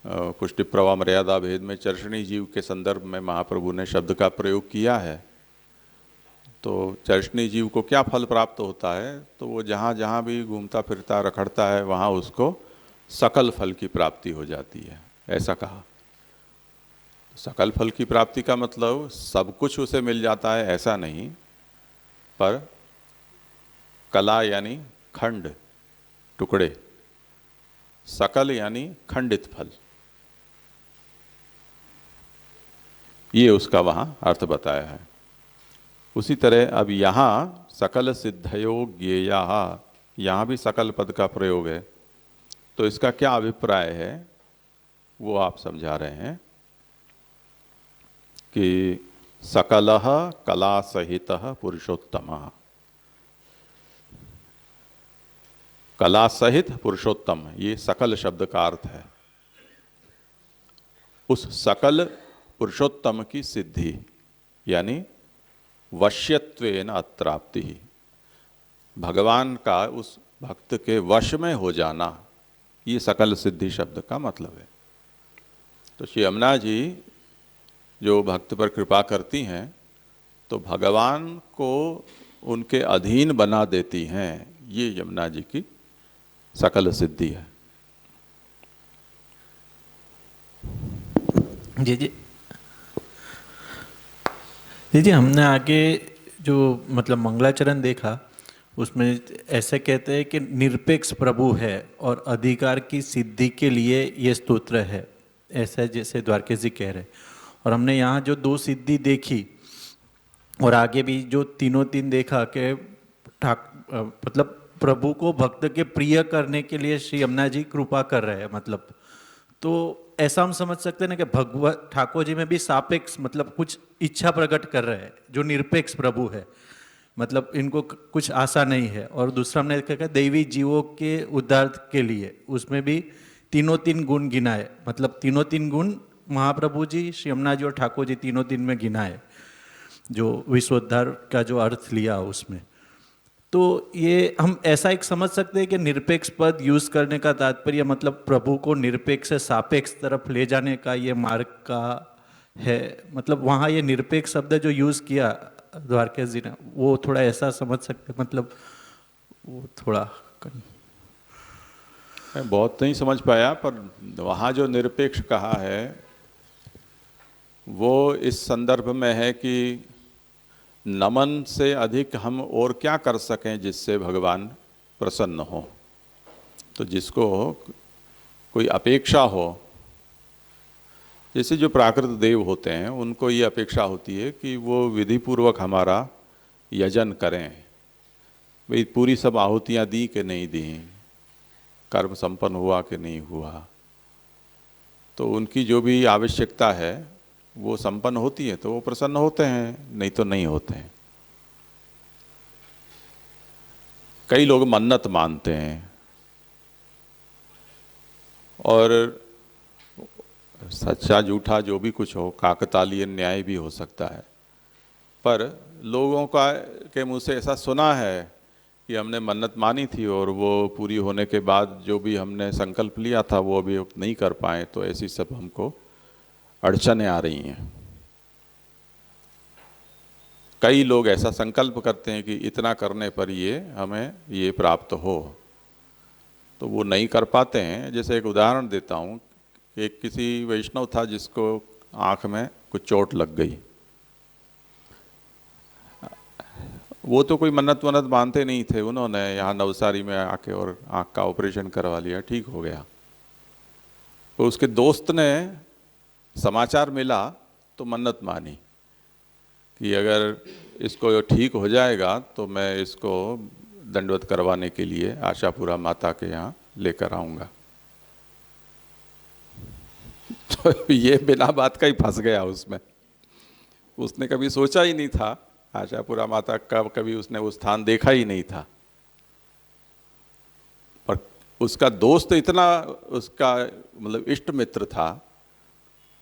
पुष्टि प्रवाह मर्यादा भेद में चर्षणी जीव के संदर्भ में महाप्रभु ने शब्द का प्रयोग किया है। तो चर्षणी जीव को क्या फल प्राप्त होता है? तो वो जहाँ जहाँ भी घूमता फिरता रखड़ता है वहाँ उसको सकल फल की प्राप्ति हो जाती है, ऐसा कहा। सकल फल की प्राप्ति का मतलब सब कुछ उसे मिल जाता है ऐसा नहीं, पर कला यानी खंड, टुकड़े, सकल यानी खंडित फल, ये उसका वहाँ अर्थ बताया है। उसी तरह अब यहाँ सकल सिद्धयो ज्ञेया, यहाँ भी सकल पद का प्रयोग है, तो इसका क्या अभिप्राय है वो आप समझा रहे हैं कि सकलः कला सहितः पुरुषोत्तमः, कला सहित पुरुषोत्तम, ये सकल शब्द का अर्थ है। उस सकल पुरुषोत्तम की सिद्धि यानी वश्यत्वेन अत्राप्ति, भगवान का उस भक्त के वश में हो जाना, ये सकल सिद्धि शब्द का मतलब है। तो श्री यमुना जी जो भक्त पर कृपा करती हैं तो भगवान को उनके अधीन बना देती हैं, ये यमुना जी की सकल सिद्धि है। जी जी जी जी, हमने आगे जो मतलब मंगलाचरण देखा उसमें ऐसे कहते हैं कि निरपेक्ष प्रभु है और अधिकार की सिद्धि के लिए ये स्तोत्र है, ऐसा जैसे द्वारकेश जी कह रहे। और हमने यहाँ जो 2 सिद्धि देखी और आगे भी जो तीनों देखा कि मतलब प्रभु को भक्त के प्रिय करने के लिए श्री यमुना जी कृपा कर रहे हैं, मतलब तो ऐसा हम समझ सकते हैं ना कि भगवत ठाकुर जी में भी सापेक्ष मतलब कुछ इच्छा प्रकट कर रहे हैं, जो निरपेक्ष प्रभु है, मतलब इनको कुछ आशा नहीं है। और दूसरा हमने कहा दैवी जीवों के उद्धार के लिए, उसमें भी तीनों गुण गिनाए, मतलब तीनों गुण महाप्रभु जी, श्री यमुना जी और ठाकुर जी तीनों में गिनाए, जो विश्वोद्धार का जो अर्थ लिया उसमें। तो ये हम ऐसा एक समझ सकते हैं कि निरपेक्ष पद यूज करने का तात्पर्य मतलब प्रभु को निरपेक्ष से सापेक्ष तरफ ले जाने का ये मार्ग का है, मतलब वहाँ ये निरपेक्ष शब्द जो यूज किया द्वारकेश जी ने, वो थोड़ा ऐसा समझ सकते, मतलब वो थोड़ा मैं बहुत नहीं समझ पाया, पर वहाँ जो निरपेक्ष कहा है वो इस संदर्भ में है कि नमन से अधिक हम और क्या कर सकें जिससे भगवान प्रसन्न हो। तो जिसको कोई अपेक्षा हो, जैसे जो प्राकृत देव होते हैं उनको ये अपेक्षा होती है कि वो विधिपूर्वक हमारा यजन करें, भाई पूरी सब आहुतियाँ दी कि नहीं दी, कर्म संपन्न हुआ कि नहीं हुआ, तो उनकी जो भी आवश्यकता है वो संपन्न होती है तो वो प्रसन्न होते हैं, नहीं तो नहीं होते हैं। कई लोग मन्नत मानते हैं और सच्चा झूठा जो भी कुछ हो, काकतालीय न्याय भी हो सकता है, पर लोगों का के मुँह से ऐसा सुना है कि हमने मन्नत मानी थी और वो पूरी होने के बाद जो भी हमने संकल्प लिया था वो अभी नहीं कर पाए, तो ऐसी सब हमको अड़चनें आ रही हैं। कई लोग ऐसा संकल्प करते हैं कि इतना करने पर ये हमें ये प्राप्त हो, वो नहीं कर पाते हैं। जैसे एक उदाहरण देता हूँ कि किसी वैष्णव था जिसको आँख में कुछ चोट लग गई। वो तो कोई मन्नत वन्नत मानते नहीं थे, उन्होंने यहाँ नवसारी में आके और आँख का ऑपरेशन करवा लिया, ठीक हो गया। तो उसके दोस्त ने समाचार मिला तो मन्नत मानी कि अगर इसको ठीक हो जाएगा तो मैं इसको दंडवत करवाने के लिए आशापुरा माता के यहाँ लेकर आऊँगा। तो ये बिना बात का ही फंस गया उसमें। उसने कभी सोचा ही नहीं था, आशापुरा माता का कभी उसने वो स्थान देखा ही नहीं था, पर उसका दोस्त इतना उसका मतलब इष्ट मित्र था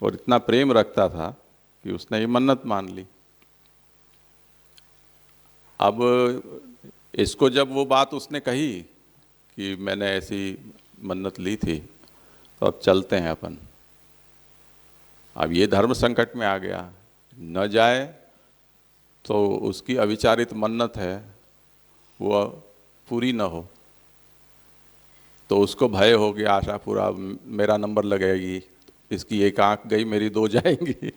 और इतना प्रेम रखता था कि उसने ये मन्नत मान ली। अब इसको जब वो बात उसने कही कि मैंने ऐसी मन्नत ली थी तो अब चलते हैं अपन, अब ये धर्म संकट में आ गया, न जाए तो उसकी अविचारित मन्नत है वो पूरी न हो, तो उसको भय हो गया आशापुरा मेरा नंबर लगेगी, इसकी एक आंख गई मेरी दो जाएंगी।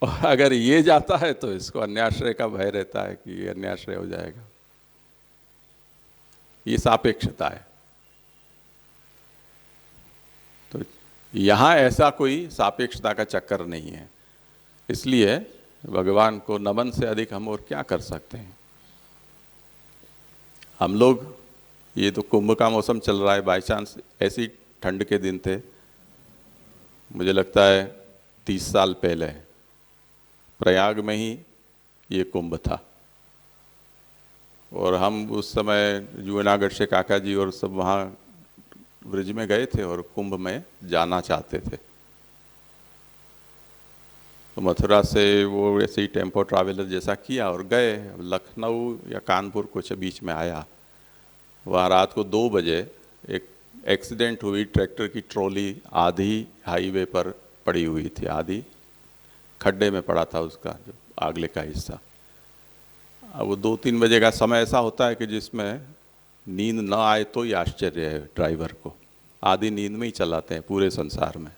और अगर ये जाता है तो इसको अन्याश्रय का भय रहता है कि ये अन्याश्रय हो जाएगा। ये सापेक्षता है। तो यहाँ ऐसा कोई सापेक्षता का चक्कर नहीं है, इसलिए भगवान को नमन से अधिक हम और क्या कर सकते हैं। हम लोग, ये तो कुंभ का मौसम चल रहा है, बाई चांस ऐसी ठंड के दिन थे, मुझे लगता है 30 साल पहले प्रयाग में ही ये कुंभ था, और हम उस समय जुनागढ़ से काका जी और सब वहाँ ब्रिज में गए थे और कुंभ में जाना चाहते थे। तो मथुरा से वो ऐसे ही टेम्पो ट्रैवलर जैसा किया और गए। लखनऊ या कानपुर कुछ बीच में आया, वहाँ रात को 2 बजे एक एक्सीडेंट हुई, ट्रैक्टर की ट्रॉली आधी हाईवे पर पड़ी हुई थी, आधी खड्डे में पड़ा था उसका जो आगले का हिस्सा। अब वो 2-3 बजे का समय ऐसा होता है कि जिसमें नींद न आए तो ही आश्चर्य है ड्राइवर को, आधी नींद में ही चलाते हैं पूरे संसार में।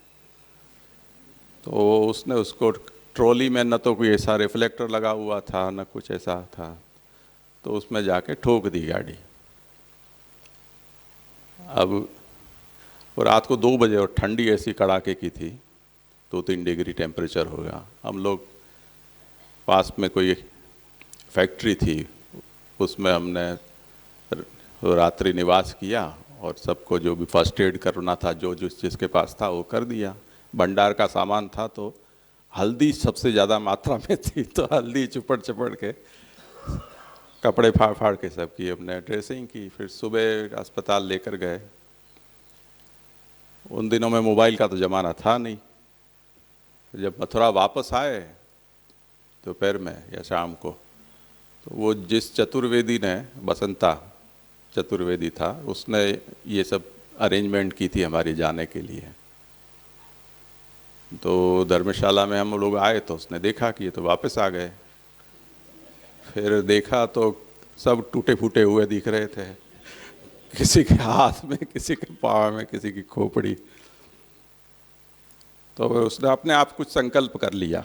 तो उसने उसको ट्रॉली में न तो कोई ऐसा रिफ्लेक्टर लगा हुआ था न कुछ ऐसा था, तो उसमें जाके ठोक दी गाड़ी। अब वो रात को 2 बजे और ठंडी ऐसी कड़ाके की थी, 2-3 डिग्री टेम्परेचर होगा। हम लोग पास में कोई फैक्ट्री थी, उसमें हमने रात्रि निवास किया और सबको जो भी फर्स्ट एड करना था जो जिसके पास था वो कर दिया। भंडार का सामान था तो हल्दी सबसे ज़्यादा मात्रा में थी, तो हल्दी चुपड़ चपड़ के कपड़े फाड़ फाड़ के सब की हमने ड्रेसिंग की। फिर सुबह अस्पताल लेकर गए। उन दिनों में मोबाइल का तो ज़माना था नहीं। जब मथुरा वापस आए दोपहर में या शाम को, तो वो जिस चतुर्वेदी ने, बसंता चतुर्वेदी था, उसने ये सब अरेंजमेंट की थी हमारे जाने के लिए। तो धर्मशाला में हम लोग आए तो उसने देखा कि ये तो वापस आ गए। फिर देखा तो सब टूटे फूटे हुए दिख रहे थे, किसी के हाथ में, किसी के पाँव में, किसी की खोपड़ी। तो उसने अपने आप कुछ संकल्प कर लिया।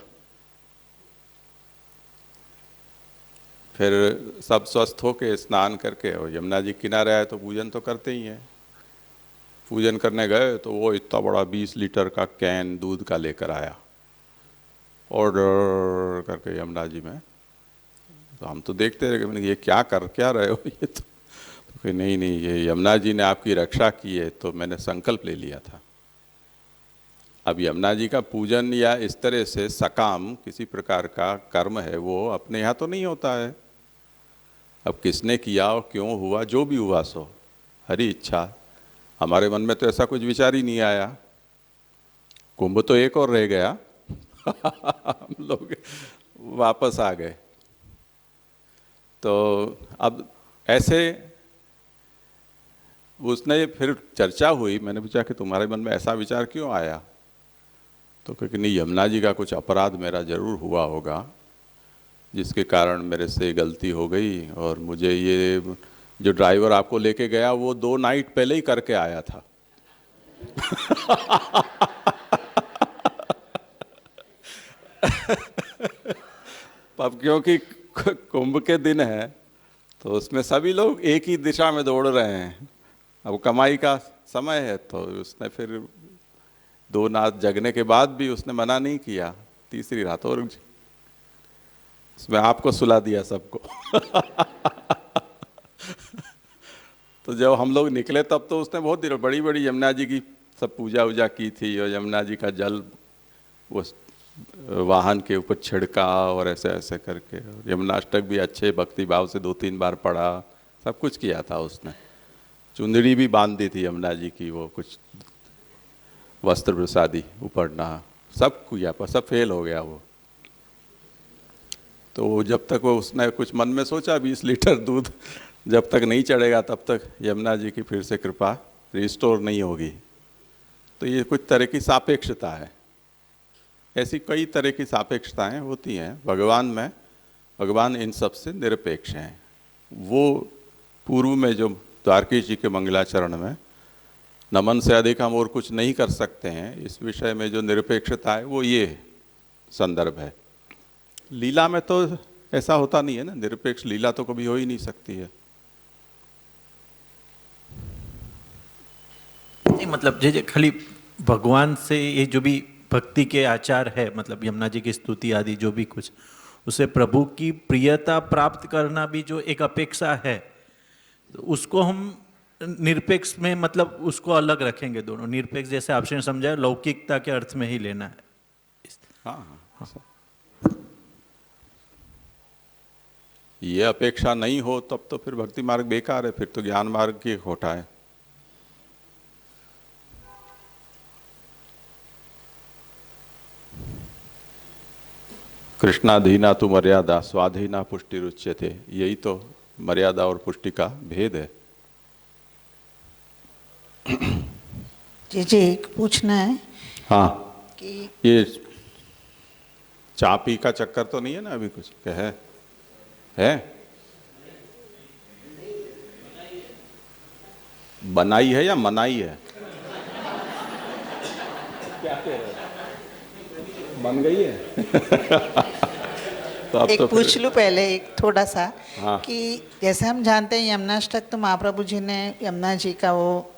फिर सब स्वस्थ होके स्नान करके और यमुना जी किनारे आए तो पूजन तो करते ही हैं। पूजन करने गए तो वो इतना बड़ा 20 लीटर का कैन दूध का लेकर आया ऑर्डर करके यमुना जी में। तो हम तो देखते रहे कि मैंने ये क्या रहे हो, ये तो नहीं ये यमुना जी ने आपकी रक्षा की है तो मैंने संकल्प ले लिया था। अब यमुना जी का पूजन या इस तरह से सकाम किसी प्रकार का कर्म है, वो अपने यहाँ तो नहीं होता है। अब किसने किया और क्यों हुआ, जो भी हुआ सो हरी इच्छा। हमारे मन में तो ऐसा कुछ विचार ही नहीं आया। कुंभ तो एक और रह गया। हम लोग वापस आ गए। तो अब ऐसे उसने फिर चर्चा हुई, मैंने पूछा कि तुम्हारे मन में ऐसा विचार क्यों आया? तो क्योंकि नहीं, यमुना जी का कुछ अपराध मेरा जरूर हुआ होगा जिसके कारण मेरे से गलती हो गई और मुझे ये जो ड्राइवर आपको लेके गया वो 2 नाइट पहले ही करके आया था। अब क्योंकि कुंभ के दिन है तो उसमें सभी लोग एक ही दिशा में दौड़ रहे हैं, अब कमाई का समय है, तो उसने फिर 2 रात जगने के बाद भी उसने मना नहीं किया, तीसरी रात और उसमें आपको सुला दिया सबको। तो जब हम लोग निकले तब तो उसने बहुत देर बड़ी बड़ी यमुना जी की सब पूजा वूजा की थी, और यमुना जी का जल वो वाहन के ऊपर छिड़का और ऐसे ऐसे करके, यमुनाष्टक भी अच्छे भक्ति भाव से 2-3 बार पढ़ा, सब कुछ किया था उसने। चुंदड़ी भी बांध दी थी यमुना जी की, वो कुछ वस्त्र प्रसादी उपड़ना सब किया, पर सब फेल हो गया वो। तो जब तक वो उसने कुछ मन में सोचा 20 लीटर दूध जब तक नहीं चढ़ेगा तब तक यमुना जी की फिर से कृपा रिस्टोर नहीं होगी। तो ये कुछ तरह की सापेक्षता है, ऐसी कई तरह की सापेक्षताएं होती हैं भगवान में। भगवान इन सब से निरपेक्ष हैं। वो पूर्व में जो द्वारकेश जी के मंगलाचरण में नमन से अधिक हम और कुछ नहीं कर सकते हैं, इस विषय में जो निरपेक्षता है वो ये संदर्भ है। लीला में तो ऐसा होता नहीं है ना, निरपेक्ष लीला तो कभी हो ही नहीं सकती है। नहीं मतलब जे खाली भगवान से ये जो भी भक्ति के आचार है, मतलब यमुना जी की स्तुति आदि जो भी कुछ, उसे प्रभु की प्रियता प्राप्त करना भी जो एक अपेक्षा है, तो उसको हम निरपेक्ष में मतलब उसको अलग रखेंगे दोनों। निरपेक्ष जैसे आपने समझाया लौकिकता के अर्थ में ही लेना है। हाँ, ये अपेक्षा नहीं हो तब तो फिर भक्ति मार्ग बेकार है, फिर तो ज्ञान मार्ग की खोटा है। कृष्णाधीना तो मर्यादा स्वाधीना पुष्टि रुच्यते, यही तो मर्यादा और पुष्टि का भेद है। जी एक पूछना है हाँ कि ये चापी का चक्कर तो नहीं है ना अभी कुछ क्या है? बनाई है या मनाई है? क्या कह रहे हो? बन गई है? तो अब एक तो पूछ लूँ पहले एक थोड़ा सा। हाँ। कि जैसे हम जानते हैं यमुनाष्टक तो महाप्रभु जी ने यमुना जी का वो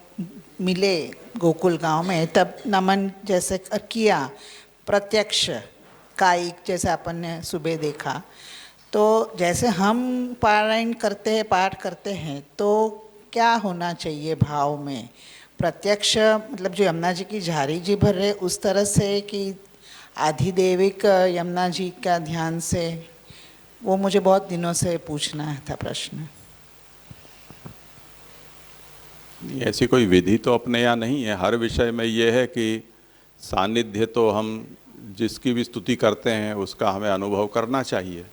मिले गोकुल गांव में, तब नमन जैसे किया प्रत्यक्ष कायिक, जैसे अपन ने सुबह देखा। तो जैसे हम पारायण करते हैं, पाठ करते हैं, तो क्या होना चाहिए भाव में? प्रत्यक्ष मतलब जो यमुना जी की झारी जी भर रहे उस तरह से, कि आधिदेविक यमुना जी का ध्यान से? वो मुझे बहुत दिनों से पूछना था प्रश्न। ऐसी कोई विधि तो अपने यहाँ नहीं है। हर विषय में ये है कि सानिध्य तो हम जिसकी भी स्तुति करते हैं उसका हमें अनुभव करना चाहिए।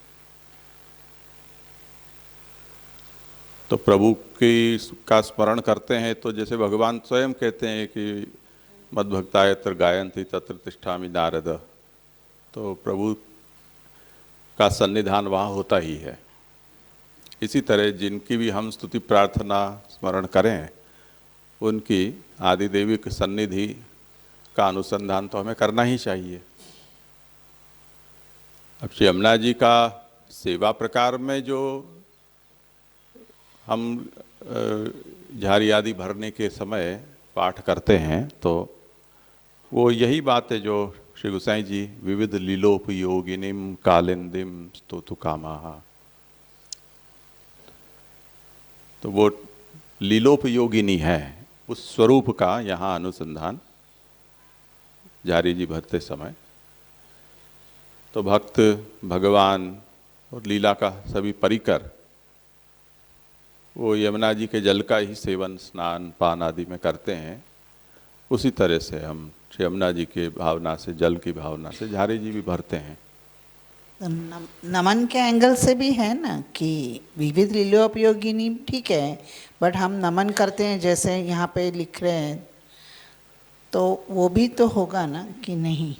तो प्रभु की का स्मरण करते हैं तो जैसे भगवान स्वयं कहते हैं कि मद्भक्ता यत्र गायन्ति तत्र तिष्ठामि नारद, तो प्रभु का सन्निधान वहाँ होता ही है। इसी तरह जिनकी भी हम स्तुति प्रार्थना स्मरण करें उनकी आदिदेविक सन्निधि का अनुसंधान तो हमें करना ही चाहिए। अब यमुना जी का सेवा प्रकार में जो हम झारी आदि भरने के समय पाठ करते हैं तो वो यही बात है जो श्री गोसाई जी विविध लीलोपयोगिनीम कालिंदिम स्तोतु कामाहा, तो वो लीलोपयोगिनी है, उस स्वरूप का यहाँ अनुसंधान झारी जी भरते समय। तो भक्त भगवान और लीला का सभी परिकर वो यमुना जी के जल का ही सेवन स्नान पान आदि में करते हैं। उसी तरह से हम यमुना जी के भावना से, जल की भावना से झारी जी भी भरते हैं। नमन के एंगल से भी है ना कि विविध लीलोपयोगिनी ठीक है, बट हम नमन करते हैं जैसे यहाँ पे लिख रहे हैं, तो वो भी तो होगा ना कि नहीं?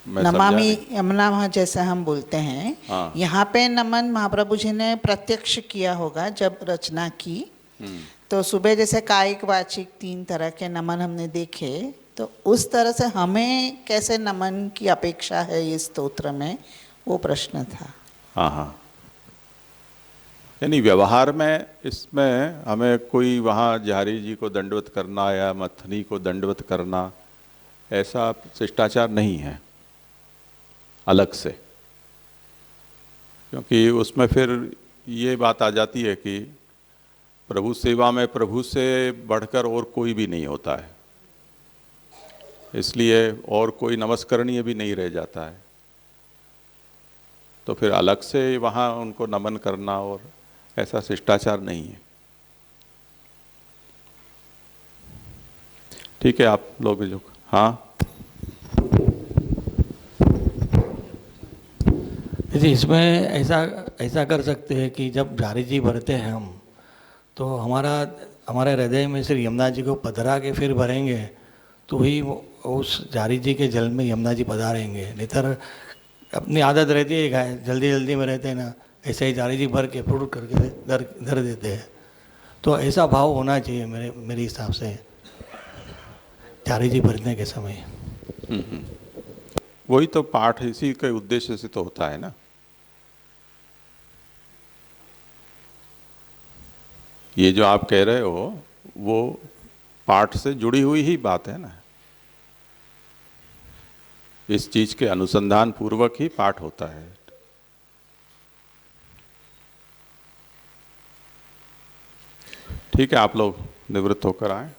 मैं समझा नमामि नहीं। यमुना जैसे हम बोलते हैं, हाँ। यहाँ पे नमन महाप्रभु जी ने प्रत्यक्ष किया होगा जब रचना की। तो सुबह जैसे कायिक वाचिक 3 तरह के नमन हमने देखे, तो उस तरह से हमें कैसे नमन की अपेक्षा है इस स्तोत्र में, वो प्रश्न था। हाँ हाँ, यानी व्यवहार में इसमें हमें कोई वहाँ झारी जी को दंडवत करना या मथनी को दंडवत करना ऐसा शिष्टाचार नहीं है अलग से, क्योंकि उसमें फिर ये बात आ जाती है कि प्रभु सेवा में प्रभु से बढ़कर और कोई भी नहीं होता है, इसलिए और कोई नमस्करणीय भी नहीं रह जाता है। तो फिर अलग से वहाँ उनको नमन करना और ऐसा शिष्टाचार नहीं है। ठीक है, आप लोग जो हाँ जी, इसमें ऐसा कर सकते हैं कि जब झारी जी भरते हैं हम, तो हमारे हृदय में सिर्फ यमुना जी को पधरा के फिर भरेंगे तो ही उस झारी जी के जल में यमुना जी पधारेंगे। नहीं तो अपनी आदत रहती है जल्दी जल्दी में रहते हैं ना, ऐसे ही झारी जी भर के फुट करके धर देते हैं। तो ऐसा भाव होना चाहिए मेरे हिसाब से झारी जी भरने के समय। वही तो पाठ इसी के उद्देश्य से तो होता है ना। ये जो आप कह रहे हो वो पाठ से जुड़ी हुई ही बात है ना, इस चीज के अनुसंधान पूर्वक ही पाठ होता है। ठीक है, आप लोग निवृत्त होकर आए।